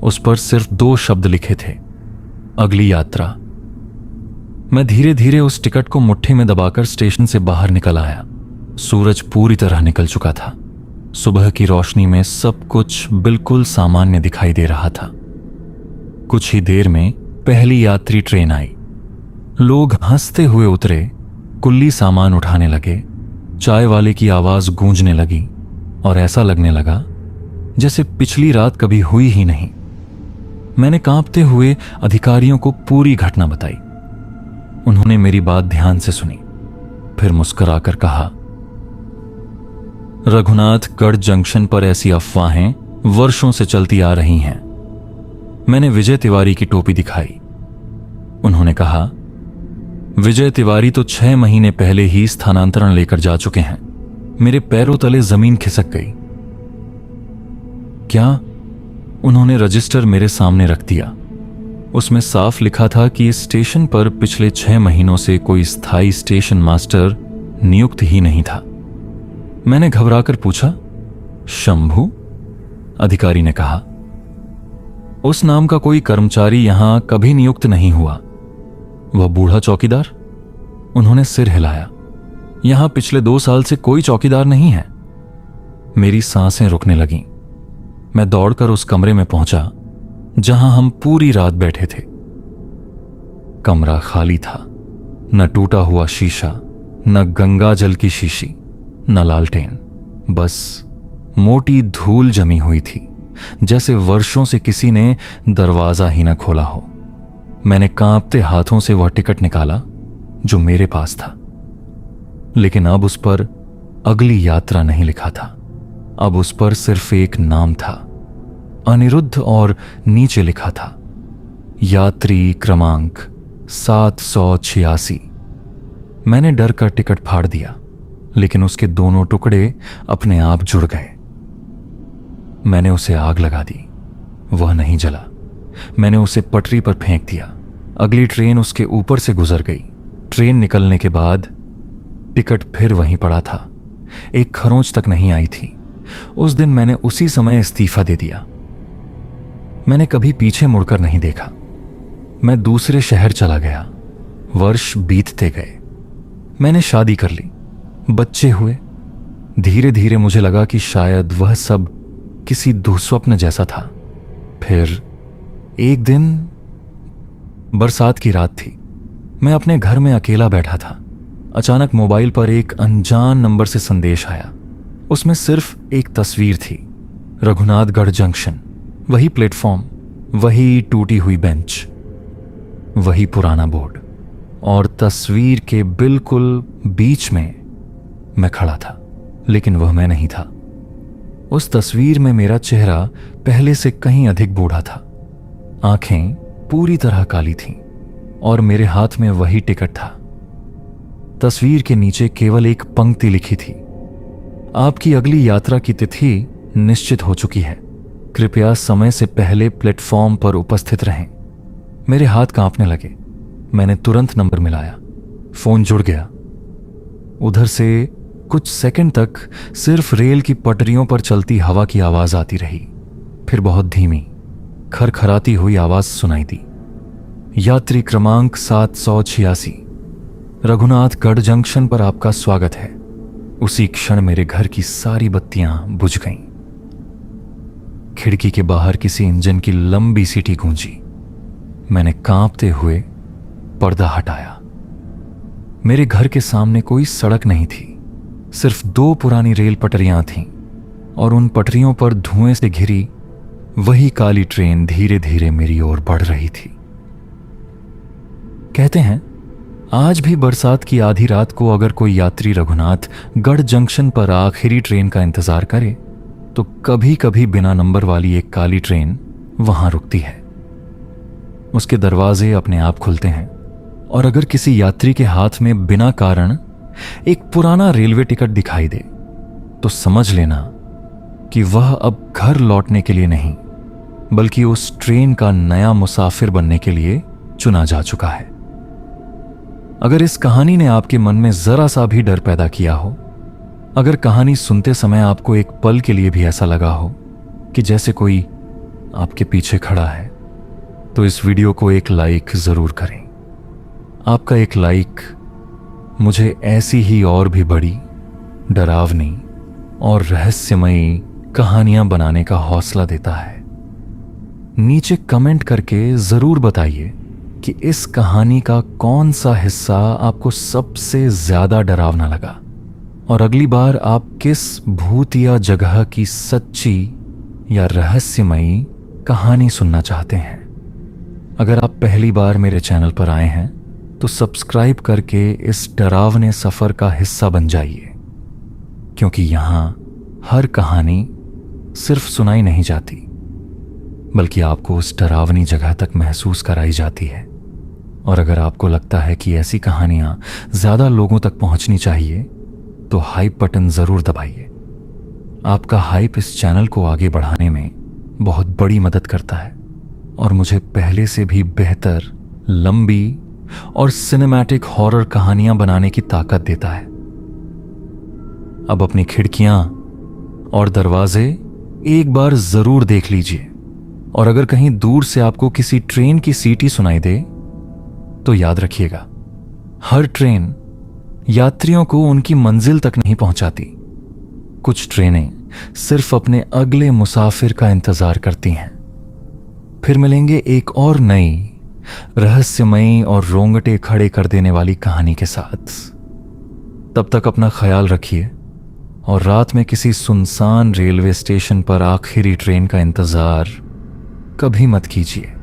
उस पर सिर्फ 2 शब्द लिखे थे, अगली यात्रा। मैं धीरे धीरे उस टिकट को मुट्ठी में दबाकर स्टेशन से बाहर निकल आया। सूरज पूरी तरह निकल चुका था। सुबह की रोशनी में सब कुछ बिल्कुल सामान्य दिखाई दे रहा था। कुछ ही देर में पहली यात्री ट्रेन आई। लोग हंसते हुए उतरे, कुल्ली सामान उठाने लगे, चाय वाले की आवाज गूंजने लगी और ऐसा लगने लगा जैसे पिछली रात कभी हुई ही नहीं। मैंने कांपते हुए अधिकारियों को पूरी घटना बताई। उन्होंने मेरी बात ध्यान से सुनी, फिर मुस्कुराकर कहा, रघुनाथगढ़ जंक्शन पर ऐसी अफवाहें वर्षों से चलती आ रही हैं। मैंने विजय तिवारी की टोपी दिखाई। उन्होंने कहा, विजय तिवारी तो 6 महीने पहले ही स्थानांतरण लेकर जा चुके हैं। मेरे पैरों तले जमीन खिसक गई। क्या? उन्होंने रजिस्टर मेरे सामने रख दिया। उसमें साफ लिखा था कि इस स्टेशन पर पिछले 6 महीनों से कोई स्थायी स्टेशन मास्टर नियुक्त ही नहीं था। मैंने घबराकर पूछा, शंभू? अधिकारी ने कहा, उस नाम का कोई कर्मचारी यहां कभी नियुक्त नहीं हुआ। वह बूढ़ा चौकीदार? उन्होंने सिर हिलाया। यहां पिछले 2 साल से कोई चौकीदार नहीं है। मेरी सांसें रुकने लगीं। मैं दौड़कर उस कमरे में पहुंचा जहां हम पूरी रात बैठे थे। कमरा खाली था। न टूटा हुआ शीशा, न गंगा जल की शीशी, न लालटेन, बस मोटी धूल जमी हुई थी, जैसे वर्षों से किसी ने दरवाजा ही न खोला हो। मैंने कांपते हाथों से वह टिकट निकाला जो मेरे पास था, लेकिन अब उस पर अगली यात्रा नहीं लिखा था। अब उस पर सिर्फ एक नाम था, अनिरुद्ध, और नीचे लिखा था, यात्री क्रमांक 786। मैंने डर कर टिकट फाड़ दिया, लेकिन उसके दोनों टुकड़े अपने आप जुड़ गए। मैंने उसे आग लगा दी। वह नहीं जला। मैंने उसे पटरी पर फेंक दिया। अगली ट्रेन उसके ऊपर से गुजर गई। ट्रेन निकलने के बाद टिकट फिर वहीं पड़ा था। एक खरोंच तक नहीं आई थी। उस दिन मैंने उसी समय इस्तीफा दे दिया। मैंने कभी पीछे मुड़कर नहीं देखा। मैं दूसरे शहर चला गया। वर्ष बीतते गए। मैंने शादी कर ली, बच्चे हुए। धीरे धीरे मुझे लगा कि शायद वह सब किसी दुस्वप्न जैसा था। फिर एक दिन बरसात की रात थी। मैं अपने घर में अकेला बैठा था। अचानक मोबाइल पर एक अनजान नंबर से संदेश आया। उसमें सिर्फ एक तस्वीर थी, रघुनाथगढ़ जंक्शन, वही प्लेटफॉर्म, वही टूटी हुई बेंच, वही पुराना बोर्ड, और तस्वीर के बिल्कुल बीच में मैं खड़ा था। लेकिन वह मैं नहीं था। उस तस्वीर में मेरा चेहरा पहले से कहीं अधिक बूढ़ा था। आंखें पूरी तरह काली थीं और मेरे हाथ में वही टिकट था। तस्वीर के नीचे केवल एक पंक्ति लिखी थी, आपकी अगली यात्रा की तिथि निश्चित हो चुकी है। कृपया समय से पहले प्लेटफॉर्म पर उपस्थित रहें। मेरे हाथ कांपने लगे। मैंने तुरंत नंबर मिलाया। फोन जुड़ गया। उधर से कुछ सेकंड तक सिर्फ रेल की पटरियों पर चलती हवा की आवाज आती रही। फिर बहुत धीमी, खरखराती हुई आवाज सुनाई दी, यात्री क्रमांक 786, रघुनाथगढ़ जंक्शन पर आपका स्वागत है। उसी क्षण मेरे घर की सारी बत्तियां बुझ गईं। खिड़की के बाहर किसी इंजन की लंबी सीटी गूंजी। मैंने कांपते हुए पर्दा हटाया। मेरे घर के सामने कोई सड़क नहीं थी, सिर्फ 2 पुरानी रेल पटरियां थीं और उन पटरियों पर धुएं से घिरी वही काली ट्रेन धीरे धीरे मेरी ओर बढ़ रही थी। कहते हैं आज भी बरसात की आधी रात को अगर कोई यात्री रघुनाथ गढ़ जंक्शन पर आखिरी ट्रेन का इंतजार करे तो कभी कभी बिना नंबर वाली एक काली ट्रेन वहां रुकती है। उसके दरवाजे अपने आप खुलते हैं और अगर किसी यात्री के हाथ में बिना कारण एक पुराना रेलवे टिकट दिखाई दे तो समझ लेना कि वह अब घर लौटने के लिए नहीं बल्कि उस ट्रेन का नया मुसाफिर बनने के लिए चुना जा चुका है। अगर इस कहानी ने आपके मन में जरा सा भी डर पैदा किया हो, अगर कहानी सुनते समय आपको एक पल के लिए भी ऐसा लगा हो कि जैसे कोई आपके पीछे खड़ा है, तो इस वीडियो को एक लाइक जरूर करें। आपका एक लाइक मुझे ऐसी ही और भी बड़ी, डरावनी और रहस्यमयी कहानियां बनाने का हौसला देता है। नीचे कमेंट करके जरूर बताइए कि इस कहानी का कौन सा हिस्सा आपको सबसे ज्यादा डरावना लगा और अगली बार आप किस भूत या जगह की सच्ची या रहस्यमयी कहानी सुनना चाहते हैं। अगर आप पहली बार मेरे चैनल पर आए हैं तो सब्सक्राइब करके इस डरावने सफर का हिस्सा बन जाइए, क्योंकि यहां हर कहानी सिर्फ सुनाई नहीं जाती बल्कि आपको उस डरावनी जगह तक महसूस कराई जाती है। और अगर आपको लगता है कि ऐसी कहानियां ज्यादा लोगों तक पहुंचनी चाहिए तो हाइप बटन जरूर दबाइए। आपका हाइप इस चैनल को आगे बढ़ाने में बहुत बड़ी मदद करता है और मुझे पहले से भी बेहतर, लंबी और सिनेमैटिक हॉरर कहानियां बनाने की ताकत देता है। अब अपनी खिड़कियां और दरवाजे एक बार जरूर देख लीजिए और अगर कहीं दूर से आपको किसी ट्रेन की सीटी सुनाई दे तो याद रखिएगा, हर ट्रेन यात्रियों को उनकी मंजिल तक नहीं पहुंचाती। कुछ ट्रेनें सिर्फ अपने अगले मुसाफिर का इंतजार करती हैं। फिर मिलेंगे एक और नई, रहस्यमयी और रोंगटे खड़े कर देने वाली कहानी के साथ। तब तक अपना ख्याल रखिए और रात में किसी सुनसान रेलवे स्टेशन पर आखिरी ट्रेन का इंतजार कभी मत कीजिए।